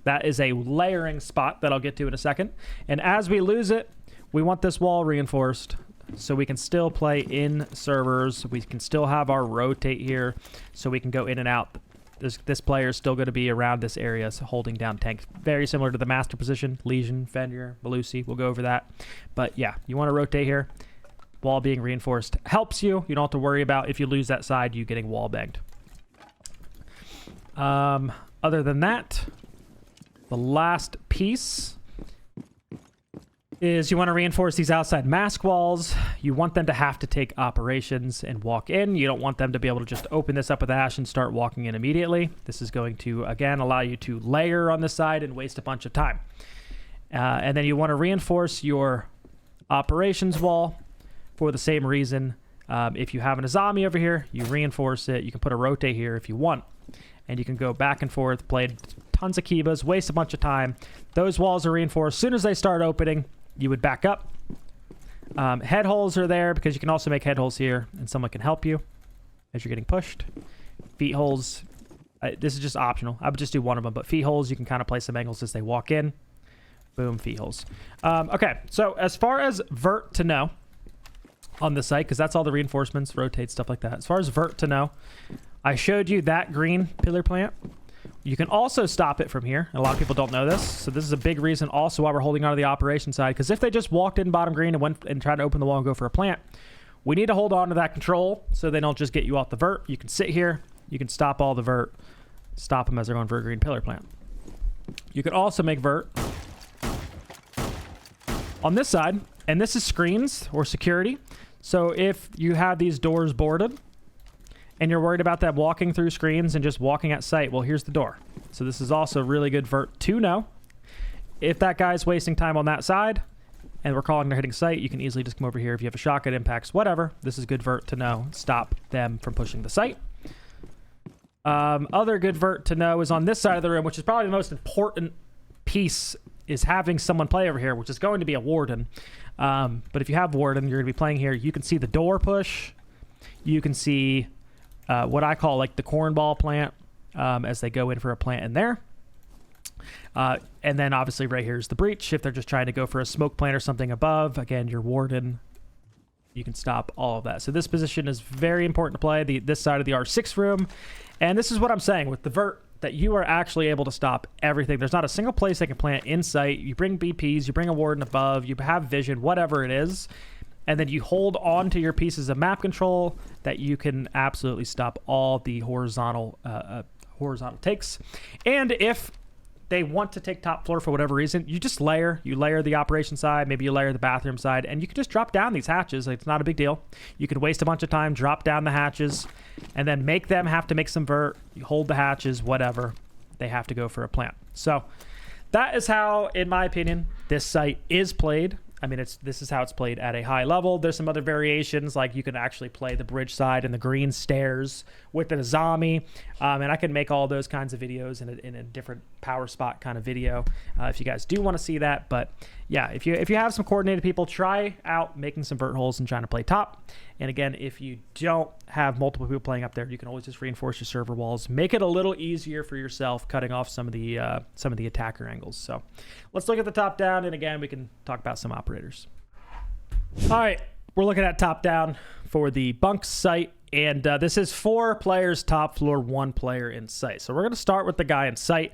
[SPEAKER 1] That is a layering spot that I'll get to in a second. And as we lose it, we want this wall reinforced so we can still play in servers. We can still have our rotate here so we can go in and out. This player is still going to be around this area, so holding down tanks. Very similar to the master position. Legion, Fenrir, Belusi, we'll go over that. But yeah, you want to rotate here. Wall being reinforced helps you. You don't have to worry about if you lose that side, you getting wall banged. Other than that, the last piece is you want to reinforce these outside mask walls. You want them to have to take operations and walk in. You don't want them to be able to just open this up with Ash and start walking in immediately. This is going to, again, allow you to layer on the side and waste a bunch of time. And then you want to reinforce your operations wall for the same reason. If you have a zombie over here, you reinforce it. You can put a rotate here if you want. And you can go back and forth, play tons of Kibas, waste a bunch of time. Those walls are reinforced. As soon as they start opening, you would back up. Head holes are there because you can also make head holes here, and someone can help you as you're getting pushed. Feet holes, this is just optional. I would just do one of them, but feet holes, you can kind of play some angles as they walk in. Boom, feet holes. Okay, so as far as vert to know on the site, because that's all the reinforcements, rotate, stuff like that. As far as vert to know, I showed you that green pillar plant. You can also stop it from here. A lot of people don't know this. So this is a big reason also why we're holding on to the operation side. Because if they just walked in bottom green and went and tried to open the wall and go for a plant, we need to hold on to that control so they don't just get you off the vert. You can sit here. You can stop all the vert. Stop them as they're going for a green pillar plant. You can also make vert on this side. And this is screens or security. So if you have these doors boarded, and you're worried about them walking through screens and just walking at sight, well, here's the door. So this is also really good vert to know. If that guy's wasting time on that side, and we're calling they're hitting sight, you can easily just come over here. If you have a shotgun impacts, whatever, this is good vert to know. Stop them from pushing the site. Other good vert to know is on this side of the room, which is probably the most important piece, is having someone play over here, which is going to be a warden. But if you have warden, you're going to be playing here. You can see the door push. You can see what I call like the cornball plant as they go in for a plant in there. And then obviously right here is the breach. If they're just trying to go for a smoke plant or something above, again, your warden you can stop all of that. So this position is very important to play, this side of the R6 room. And this is what I'm saying with the vert, that you are actually able to stop everything. There's not a single place they can plant in sight. You bring BPs, you bring a warden above, you have vision, whatever it is, and then you hold on to your pieces of map control that you can absolutely stop all the horizontal takes. And if they want to take top floor for whatever reason, you just layer. You layer the operation side, maybe you layer the bathroom side, and you can just drop down these hatches. It's not a big deal. You can waste a bunch of time, drop down the hatches, and then make them have to make some vert. You hold the hatches, whatever. They have to go for a plant. So that is how, in my opinion, this site is played. I mean, this is how it's played at a high level. There's some other variations, like you can actually play the bridge side and the green stairs with the Azami, and I can make all those kinds of videos in a different power spot kind of video if you guys do want to see that. But yeah, if you have some coordinated people, try out making some vert holes and trying to play top. And again, if you don't have multiple people playing up there, you can always just reinforce your server walls, make it a little easier for yourself, cutting off some of the attacker angles. So let's look at the top down, and again, we can talk about some operators. All right, we're looking at top down for the Bunks site, and this is 4 players top floor, 1 player in sight. So we're going to start with the guy in sight.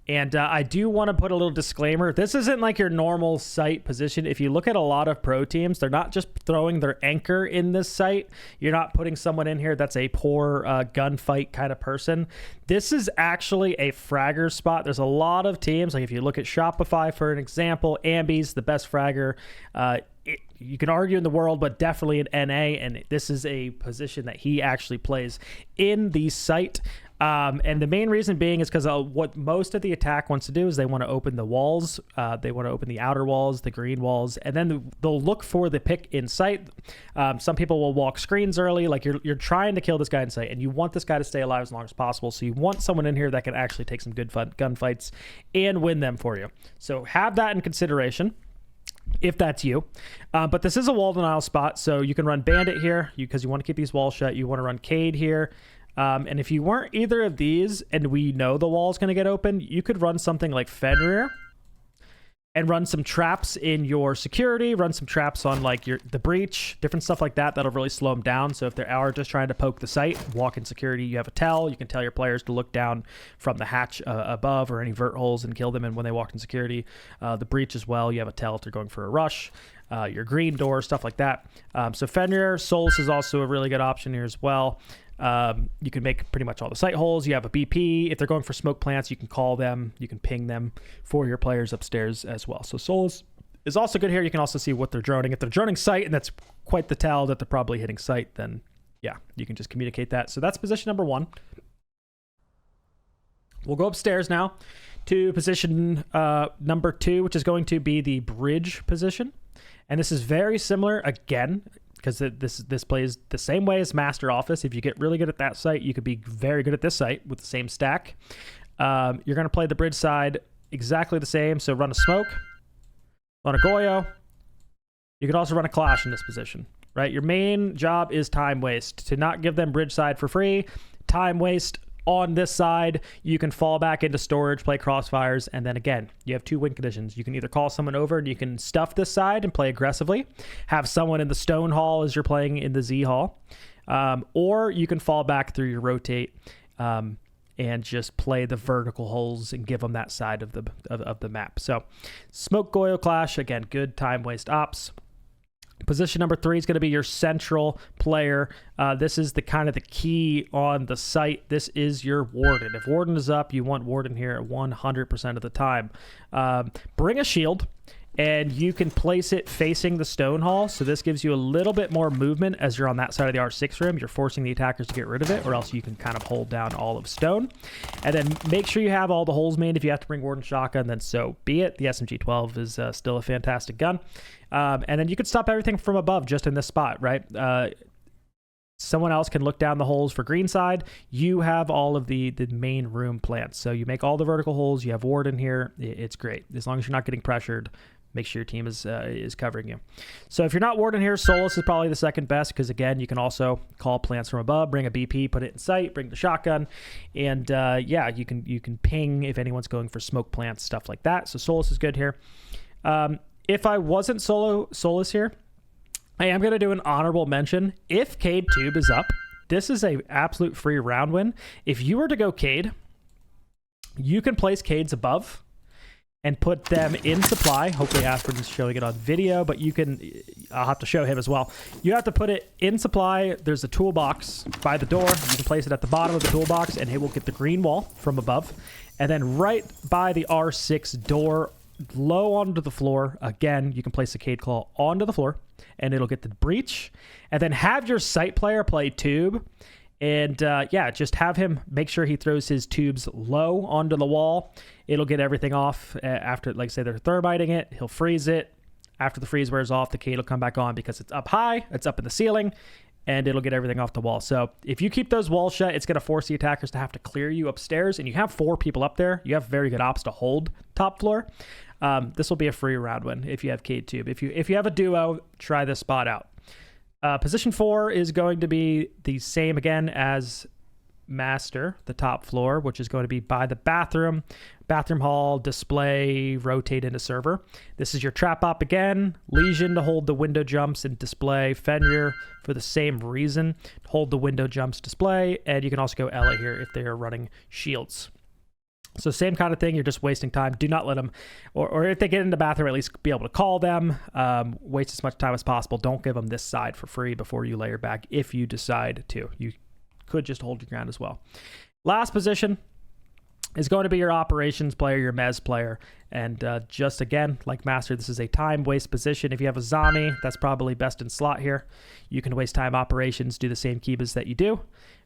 [SPEAKER 1] And I do want to put a little disclaimer. This isn't like your normal site position. If you look at a lot of pro teams, they're not just throwing their anchor in this site. You're not putting someone in here that's a poor gunfight kind of person. This is actually a fragger spot. There's a lot of teams, like if you look at Shopify, for an example, Ambi's the best fragger. You can argue in the world, but definitely in NA, and this is a position that he actually plays in the site. And the main reason being is because what most of the attack wants to do is they want to open the walls. They want to open the outer walls, the green walls, and then they'll look for the pick in sight. Some people will walk screens early. Like you're trying to kill this guy in sight, and you want this guy to stay alive as long as possible. So you want someone in here that can actually take some good fun gunfights and win them for you. So have that in consideration if that's you. But this is a wall denial spot, so you can run Bandit here because you want to keep these walls shut. You want to run Cade here. And if you weren't either of these and we know the wall is going to get open, you could run something like Fenrir and run some traps in your security, run some traps on like the breach, different stuff like that. That'll really slow them down. So if they are just trying to poke the site, walk in security, you have a tell. You can tell your players to look down from the hatch above or any vert holes and kill them. And when they walk in security, the breach as well, you have a tell if they're going for a rush. Your green door, stuff like that. So Fenrir, Solus is also a really good option here as well. You can make pretty much all the sight holes. You have a BP. If they're going for smoke plants, you can call them. You can ping them for your players upstairs as well. So Solus is also good here. You can also see what they're droning. If they're droning sight, and that's quite the tell that they're probably hitting sight, then yeah, you can just communicate that. So that's position number 1. We'll go upstairs now to position number 2, which is going to be the bridge position. And this is very similar, again, because this plays the same way as Master Office. If you get really good at that site, you could be very good at this site with the same stack. You're going to play the bridge side exactly the same. So run a smoke, run a Goyo. You could also run a clash in this position, right? Your main job is time waste. To not give them bridge side for free, time waste on this side. You can fall back into storage, play crossfires, and then again, you have 2 win conditions. You can either call someone over and you can stuff this side and play aggressively, have someone in the stone hall as you're playing in the Z hall, or you can fall back through your rotate and just play the vertical holes and give them that side of the map. So smoke Goyo clash, again, good time waste ops. Position number 3 is going to be your central player. This is the kind of the key on the site. This is your warden. If warden is up, you want warden here 100% of the time. Bring a shield, and you can place it facing the stone hall. So this gives you a little bit more movement as you're on that side of the R6 room. You're forcing the attackers to get rid of it, or else you can kind of hold down all of stone. And then make sure you have all the holes made. If you have to bring warden shotgun, then so be it. The SMG-12 is still a fantastic gun. And then you can stop everything from above just in this spot, right? Someone else can look down the holes for green side. You have all of the main room plants. So you make all the vertical holes. You have warden here. It's great. As long as you're not getting pressured, make sure your team is covering you. So if you're not warden here, Solus is probably the second best because, again, you can also call plants from above, bring a BP, put it in sight, bring the shotgun, and yeah, you can ping if anyone's going for smoke plants, stuff like that. So Solus is good here. If I wasn't Solus here, Hey, I'm going to do an honorable mention. If Cade Tube is up, this is a absolute free round win. If you were to go Cade, you can place Cades above and put them in supply. Hopefully Aspen is showing it on video, but you can, I'll have to show him as well. You have to put it in supply. There's a toolbox by the door. You can place it at the bottom of the toolbox and it will get the green wall from above. And then right by the R6 door, low onto the floor, again, you can place the Cade Claw onto the floor and it'll get the breach. And then have your sight player play tube. And yeah, just have him make sure he throws his tubes low onto the wall. It'll get everything off after, like say they're thermiting it. He'll freeze it. After the freeze wears off, the Cade will come back on because it's up high, it's up in the ceiling, and it'll get everything off the wall. So if you keep those walls shut, it's going to force the attackers to have to clear you upstairs. And you have 4 people up there. You have very good ops to hold top floor. This will be a free round win if you have Cade Tube. If you have a duo, try this spot out. Position 4 is going to be the same again as Master, the top floor, which is going to be by the bathroom hall, display, rotate into server. This is your trap op again. Legion to hold the window jumps and display. Fenrir for the same reason, hold the window jumps display. And you can also go Ella here if they are running shields. So same kind of thing. You're just wasting time. Do not let them, or if they get in the bathroom, at least be able to call them. Waste as much time as possible. Don't give them this side for free before you layer back if you decide to. You could just hold your ground as well. Last position is going to be your operations player, your mez player. And just again, like Master, this is a time waste position. If you have a zombie, that's probably best in slot here. You can waste time operations, do the same keybas that you do.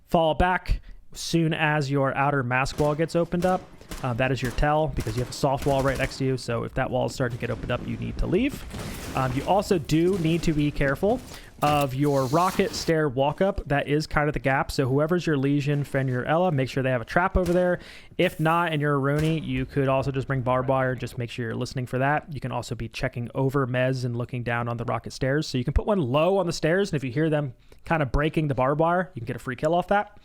[SPEAKER 1] Fall back. Soon as your outer mask wall gets opened up, that is your tell because you have a soft wall right next to you. So if that wall is starting to get opened up, you need to leave. You also do need to be careful of your rocket stair walk up. That is kind of the gap. So whoever's your Legion, Fenrir, Ella, make sure they have a trap over there. If not, and you're a Rooney, you could also just bring barbed wire and just make sure you're listening for that. You can also be checking over Mez and looking down on the rocket stairs. So you can put one low on the stairs, and if you hear them kind of breaking the barbed wire, you can get a free kill off that.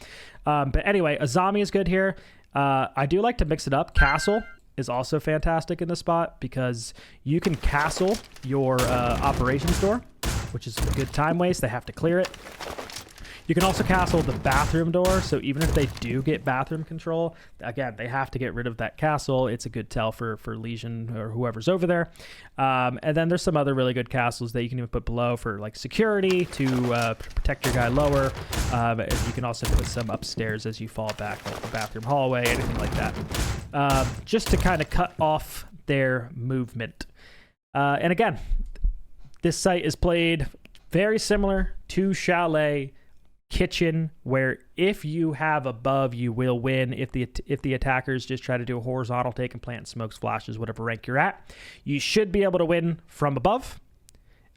[SPEAKER 1] But anyway, a zombie is good here. I do like to mix it up. Castle is also fantastic in this spot because you can castle your operations door, which is a good time waste. They have to clear it. You can also castle the bathroom door, so even if they do get bathroom control, again, they have to get rid of that castle. It's a good tell for Legion or whoever's over there. And then there's some other really good castles that you can even put below for like security to protect your guy lower. You can also put some upstairs as you fall back, like the bathroom hallway, anything like that, just to kind of cut off their movement. And again, this site is played very similar to Chalet Kitchen, where if you have above, you will win. If the attackers just try to do a horizontal take and plant smokes, flashes, whatever rank you're at, you should be able to win from above.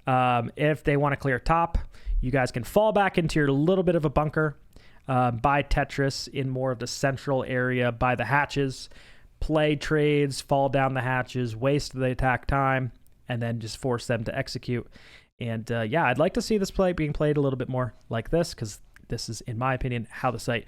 [SPEAKER 1] If they want to clear top, you guys can fall back into your little bit of a bunker, buy Tetris in more of the central area by the hatches, play trades, fall down the hatches, waste the attack time, and then just force them to execute. And yeah, I'd like to see this play being played a little bit more like this, because this is, in my opinion, how the site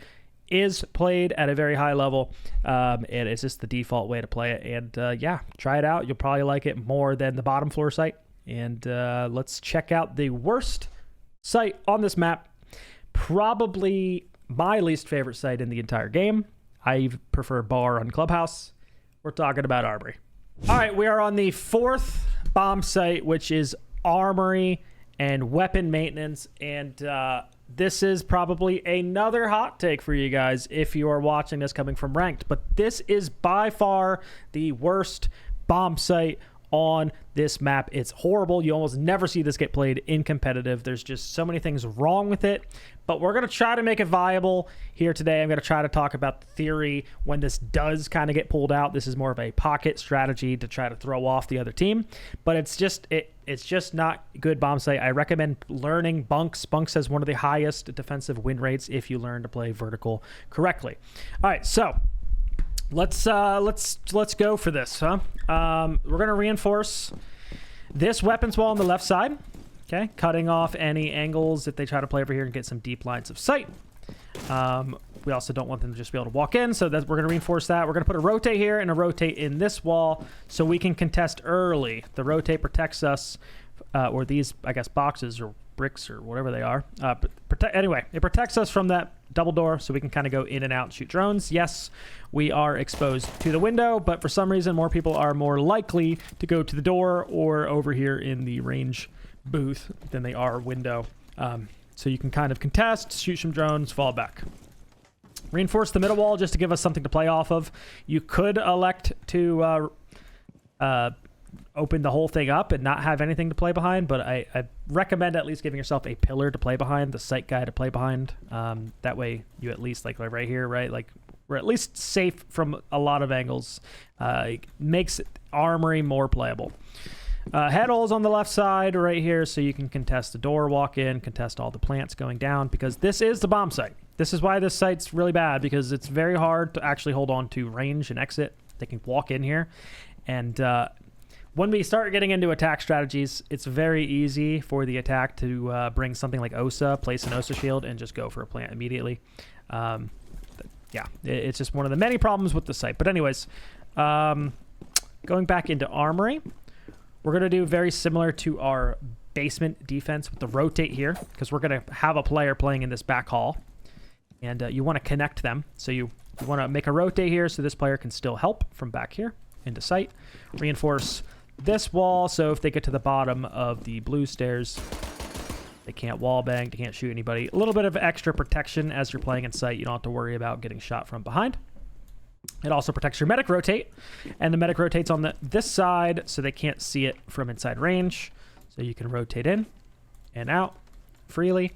[SPEAKER 1] is played at a very high level. And it's just the default way to play it. And yeah, try it out. You'll probably like it more than the bottom floor site. And let's check out the worst site on this map. Probably my least favorite site in the entire game. I prefer Bar on Clubhouse. We're talking about Armory. All right, we are on the 4th bomb site, which is Armory and weapon maintenance. And this is probably another hot take for you guys if you are watching this coming from ranked, but this is by far the worst bomb site on this map. It's horrible. You almost never see this get played in competitive. There's just so many things wrong with it, but we're going to try to make it viable here today. I'm going to try to talk about the theory when this does kind of get pulled out. This is more of a pocket strategy to try to throw off the other team, but it's just not good bomb site. I recommend learning Bunks. Bunks has one of the highest defensive win rates if you learn to play vertical correctly. All right, so let's go for this, huh? We're gonna reinforce this weapons wall on the left side. Okay, cutting off any angles if they try to play over here and get some deep lines of sight. We also don't want them to just be able to walk in, so that we're going to reinforce that. We're going to put a rotate here and a rotate in this wall so we can contest early. The rotate protects us or these, I guess, boxes or bricks or whatever they are. Anyway, it protects us from that double door, so we can kind of go in and out and shoot drones. Yes, we are exposed to the window, but for some reason, more people are more likely to go to the door or over here in the range booth than they are window. So you can kind of contest, shoot some drones, fall back. Reinforce the middle wall just to give us something to play off of. You could elect to open the whole thing up and not have anything to play behind, but I recommend at least giving yourself a pillar to play behind, the sight guy to play behind. That way you at least, like right here, right? Like we're at least safe from a lot of angles. It makes Armory more playable. Head holes on the left side right here, so you can contest the door, walk in, contest all the plants going down, because this is the bomb site. This is why this site's really bad, because it's very hard to actually hold on to range and exit. They can walk in here. And when we start getting into attack strategies, it's very easy for the attack to bring something like OSA, place an OSA shield, and just go for a plant immediately. Yeah, it's just one of the many problems with the site. But anyways, going back into Armory, we're going to do very similar to our basement defense with the rotate here, because we're going to have a player playing in this back hall. And you want to connect them. So you want to make a rotate here so this player can still help from back here into sight. Reinforce this wall, so if they get to the bottom of the blue stairs, they can't wall bang, they can't shoot anybody. A little bit of extra protection as you're playing in sight. You don't have to worry about getting shot from behind. It also protects your medic rotate, and the medic rotates on this side so they can't see it from inside range. So you can rotate in and out freely.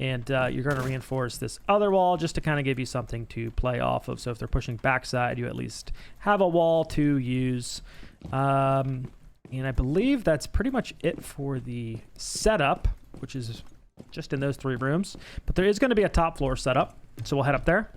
[SPEAKER 1] And you're going to reinforce this other wall just to kind of give you something to play off of. So if they're pushing backside, you at least have a wall to use. And I believe that's pretty much it for the setup, which is just in those 3 rooms. But there is going to be a top floor setup, so we'll head up there.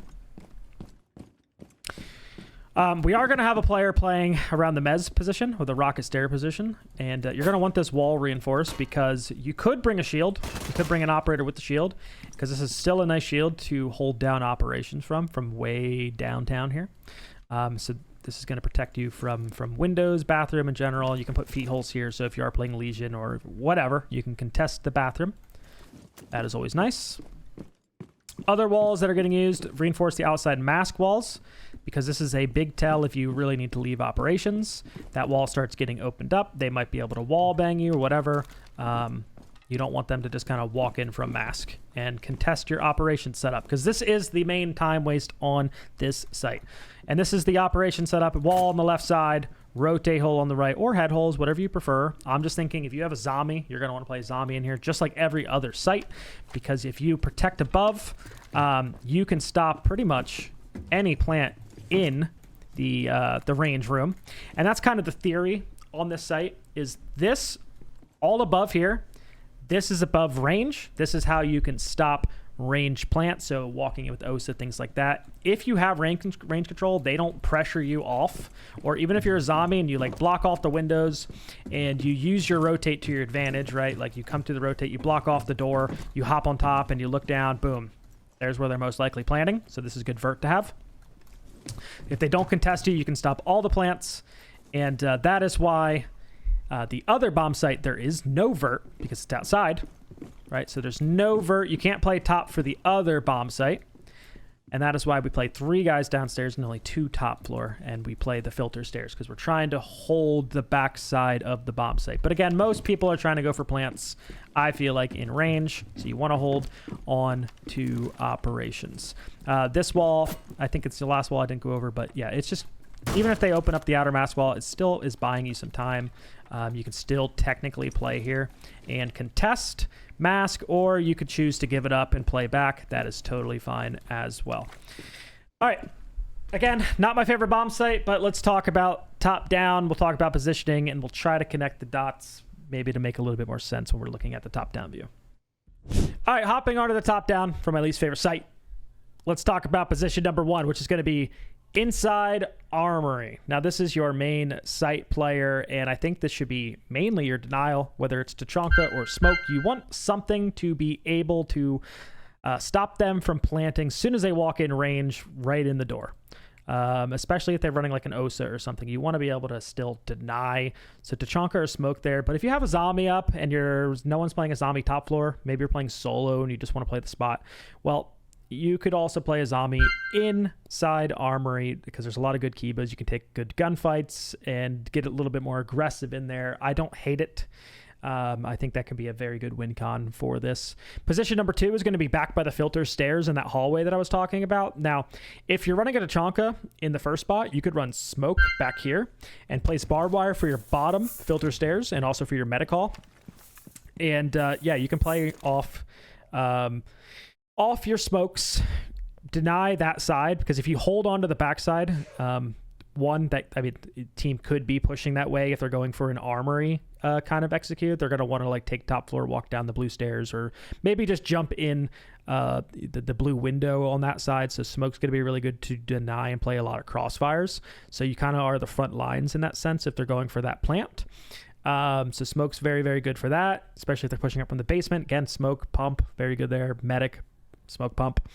[SPEAKER 1] We are going to have a player playing around the mez position or the rocket stair position, and you're going to want this wall reinforced because you could bring a shield. You could bring an operator with the shield, because this is still a nice shield to hold down operations from way downtown here. So this is going to protect you from windows, bathroom in general. You can put feet holes here, so if you are playing Legion or whatever, you can contest the bathroom. That is always nice. Other walls that are getting used, reinforce the outside mask walls, because this is a big tell if you really need to leave operations. That wall starts getting opened up. They might be able to wall bang you or whatever. You don't want them to just kind of walk in from mask, and contest your operation setup, because this is the main time waste on this site. And this is the operation setup: wall on the left side, rotate hole on the right, or head holes, whatever you prefer. I'm just thinking if you have a zombie, you're going to want to play zombie in here, just like every other site, because if you protect above, you can stop pretty much any plant in the range room. And that's kind of the theory on this site, is this all above here, this is above range. This is how you can stop range plants, so walking in with OSA, things like that. If you have range control, they don't pressure you off. Or even if you're a zombie and you like block off the windows and you use your rotate to your advantage, right? Like you come to the rotate, you block off the door, you hop on top and you look down, boom. There's where they're most likely planting. So this is good vert to have. If they don't contest you, you can stop all the plants. And that is why the other bomb site, there is no vert because it's outside. Right, so there's no vert. You can't play top for the other bomb site. And that is why we play 3 guys downstairs and only 2 top floor. And we play the filter stairs because we're trying to hold the backside of the bomb site. But again, most people are trying to go for plants, I feel like, in range. So you want to hold on to operations. This wall, I think it's the last wall I didn't go over. But yeah, it's just, even if they open up the outer mask wall, it still is buying you some time. You can still technically play here and contest mask, or you could choose to give it up and play back. That is totally fine as well. All right. Again, not my favorite bomb site, but let's talk about top down. We'll talk about positioning, and we'll try to connect the dots maybe to make a little bit more sense when we're looking at the top down view. All right, hopping onto the top down for my least favorite site. Let's talk about position number 1, which is going to be inside Armory. Now, this is your main site player, and I think this should be mainly your denial, whether it's Tachanka or Smoke. You want something to be able to stop them from planting as soon as they walk in range right in the door. especially if they're running like an Osa or something. You want to be able to still deny. So Tachanka or Smoke there. But if you have a zombie up and no one's playing a zombie top floor, maybe you're playing solo and you just want to play the spot, well, you could also play a zombie inside Armory because there's a lot of good Kibas. You can take good gunfights and get a little bit more aggressive in there. I don't hate it. I think that can be a very good win con for this. Position number 2 is going to be back by the filter stairs in that hallway that I was talking about. Now, if you're running a Tachanka in the first spot, you could run Smoke back here and place barbed wire for your bottom filter stairs and also for your medic hall. And yeah, you can play off your smokes, deny that side, because if you hold on to the backside, team could be pushing that way if they're going for an Armory kind of execute. They're going to want to like take top floor, walk down the blue stairs, or maybe just jump in the blue window on that side. So Smoke's going to be really good to deny and play a lot of crossfires. So you kind of are the front lines in that sense if they're going for that plant. So Smoke's very, very good for that, especially if they're pushing up from the basement. Again, Smoke, pump, very good there. Medic, Smoke, pump.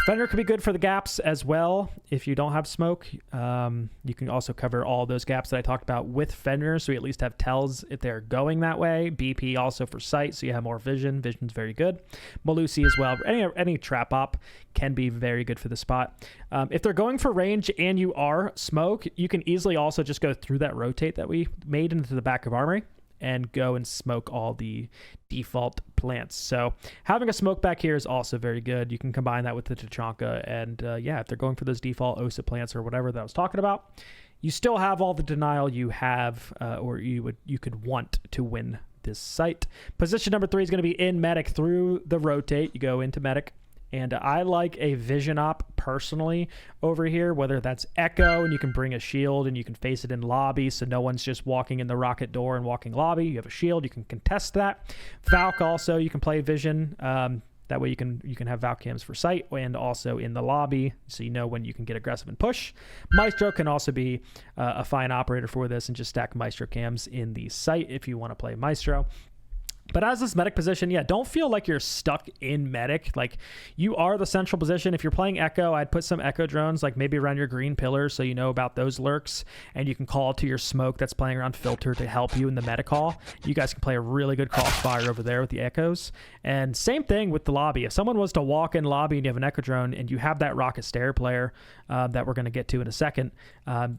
[SPEAKER 1] Fender could be good for the gaps as well. If you don't have Smoke, you can also cover all those gaps that I talked about with Fender, so you at least have tells if they're going that way. BP also for sight, so you have more vision. Vision's very good. Malusi as well. Any trap op can be very good for the spot. If they're going for range and you are Smoke, you can easily also just go through that rotate that we made into the back of Armory and go and smoke all the default plants. So having a Smoke back here is also very good. You can combine that with the Tachanka, and yeah, if they're going for those default Osa plants or whatever that I was talking about, you still have all the denial you have, or you could want to win this site. Position number 3 is going to be in medic through the rotate. You go into medic. And I like a vision op personally over here, whether that's Echo and you can bring a shield and you can face it in lobby so no one's just walking in the rocket door and walking lobby. You have a shield, you can contest that. Valk also, you can play vision. That way you can have Valk cams for sight and also in the lobby so you know when you can get aggressive and push. Maestro can also be a fine operator for this and just stack Maestro cams in the sight if you want to play Maestro. But as this medic position, yeah, don't feel like you're stuck in medic. Like, you are the central position. If you're playing Echo, I'd put some Echo drones, like maybe around your green pillar so you know about those lurks, and you can call to your Smoke that's playing around filter to help you in the medic hall. You guys can play a really good crossfire over there with the Echoes. And same thing with the lobby. If someone was to walk in lobby and you have an Echo drone and you have that rocket stair player that we're going to get to in a second,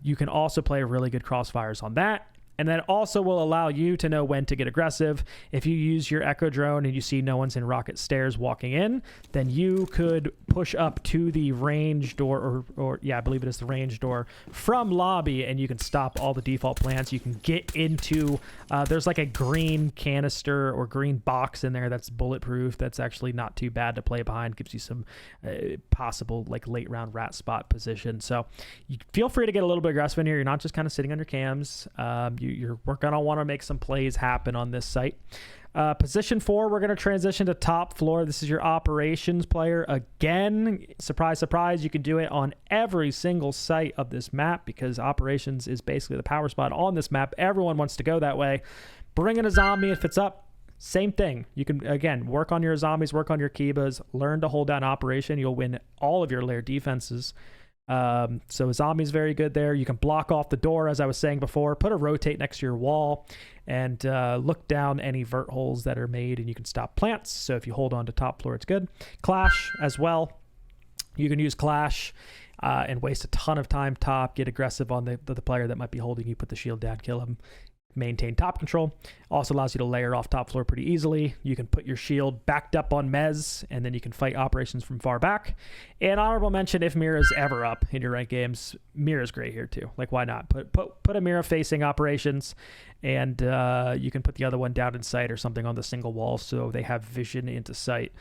[SPEAKER 1] you can also play really good crossfires on that. And that also will allow you to know when to get aggressive. If you use your Echo drone and you see no one's in rocket stairs walking in, then you could push up to the range door, or yeah, I believe it is the range door from lobby, and you can stop all the default plants. You can get into, there's like a green canister or green box in there that's bulletproof. That's actually not too bad to play behind. Gives you some possible like late round rat spot position. So you feel free to get a little bit aggressive in here. You're not just kind of sitting on your cams. We're going to want to make some plays happen on this site. Position 4, we're going to transition to top floor. This is your operations player. Again, surprise, surprise, you can do it on every single site of this map because operations is basically the power spot on this map. Everyone wants to go that way. Bring in a zombie if it's up. Same thing. You can, again, work on your zombies, work on your Kibas, learn to hold down operation. You'll win all of your Lair defenses. So zombie's very good there. You can block off the door, as I was saying before, put a rotate next to your wall, and look down any vert holes that are made, and you can stop plants. So if you hold on to top floor, it's good. Clash as well. You can use Clash and waste a ton of time top, get aggressive on the player that might be holding you, put the shield down, kill him. Maintain top control. Also allows you to layer off top floor pretty easily. You can put your shield backed up on Mez, and then you can fight operations from far back. And honorable mention, if Mira's ever up in your ranked games, Mira's great here too. Like, why not? Put a Mira facing operations, and you can put the other one down in sight or something on the single wall so they have vision into sight.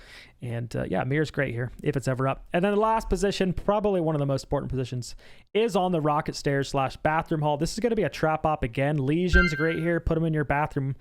[SPEAKER 1] And yeah, Mira's great here if it's ever up. And then the last position, probably one of the most important positions, is on the rocket stairs / bathroom hall. This is going to be a trap op again. Lesion's great here. Put them in your bathroom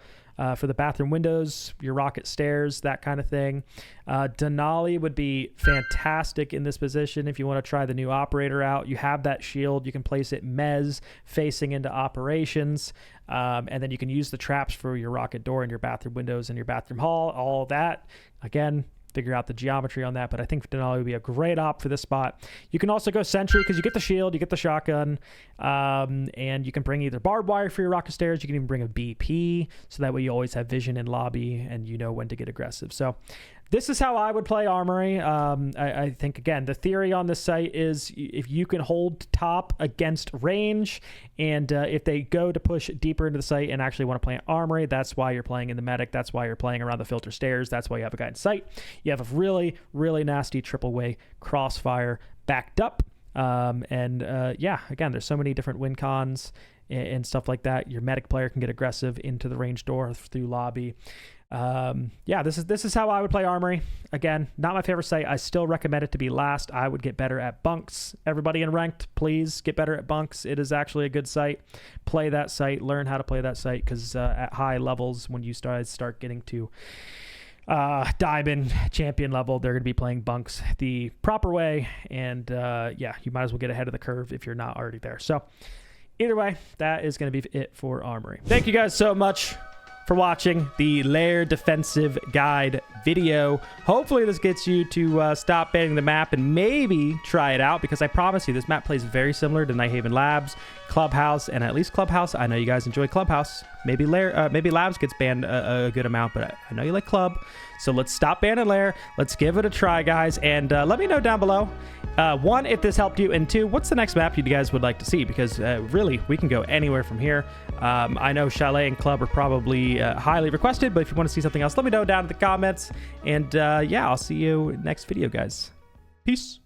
[SPEAKER 1] for the bathroom windows, your rocket stairs, that kind of thing. Denali would be fantastic in this position if you want to try the new operator out. You have that shield. You can place it Mez facing into operations. And then you can use the traps for your rocket door and your bathroom windows and your bathroom hall. All that, again, figure out the geometry on that, but I think Denali would be a great op for this spot. You can also go Sentry because you get the shield, you get the shotgun, and you can bring either barbed wire for your rocket stairs. You can even bring a BP, so that way you always have vision in lobby and you know when to get aggressive. So this is how I would play Armory. I think, again, the theory on this site is if you can hold top against range, and if they go to push deeper into the site and actually want to play an Armory, that's why you're playing in the medic. That's why you're playing around the filter stairs. That's why you have a guy in sight. You have a really, really nasty triple way crossfire backed up. Yeah, again, there's so many different win cons and stuff like that. Your medic player can get aggressive into the range door through lobby. Yeah, this is how I would play Armory. Again, not my favorite site. I still recommend it to be last. I would get better at Bunks. Everybody in ranked, please get better at Bunks. It is actually a good site. Play that site. Learn how to play that site, because at high levels, when you start getting to diamond champion level, they're going to be playing Bunks the proper way, and yeah, you might as well get ahead of the curve if you're not already there. So either way, that is going to be it for Armory. Thank you guys so much for watching the Lair defensive guide video. Hopefully this gets you to stop banning the map and maybe try it out, because I promise you this map plays very similar to Nighthaven Labs, Clubhouse, and at least Clubhouse. I know you guys enjoy Clubhouse. Maybe Lair, maybe Labs gets banned a good amount, but I know you like Club. So let's stop banning Lair. Let's give it a try, guys, and let me know down below. One, if this helped you, and two, what's the next map you guys would like to see? Because really, we can go anywhere from here. I know Chalet and Club are probably highly requested, but if you want to see something else, let me know down in the comments. And yeah, I'll see you next video, guys. Peace.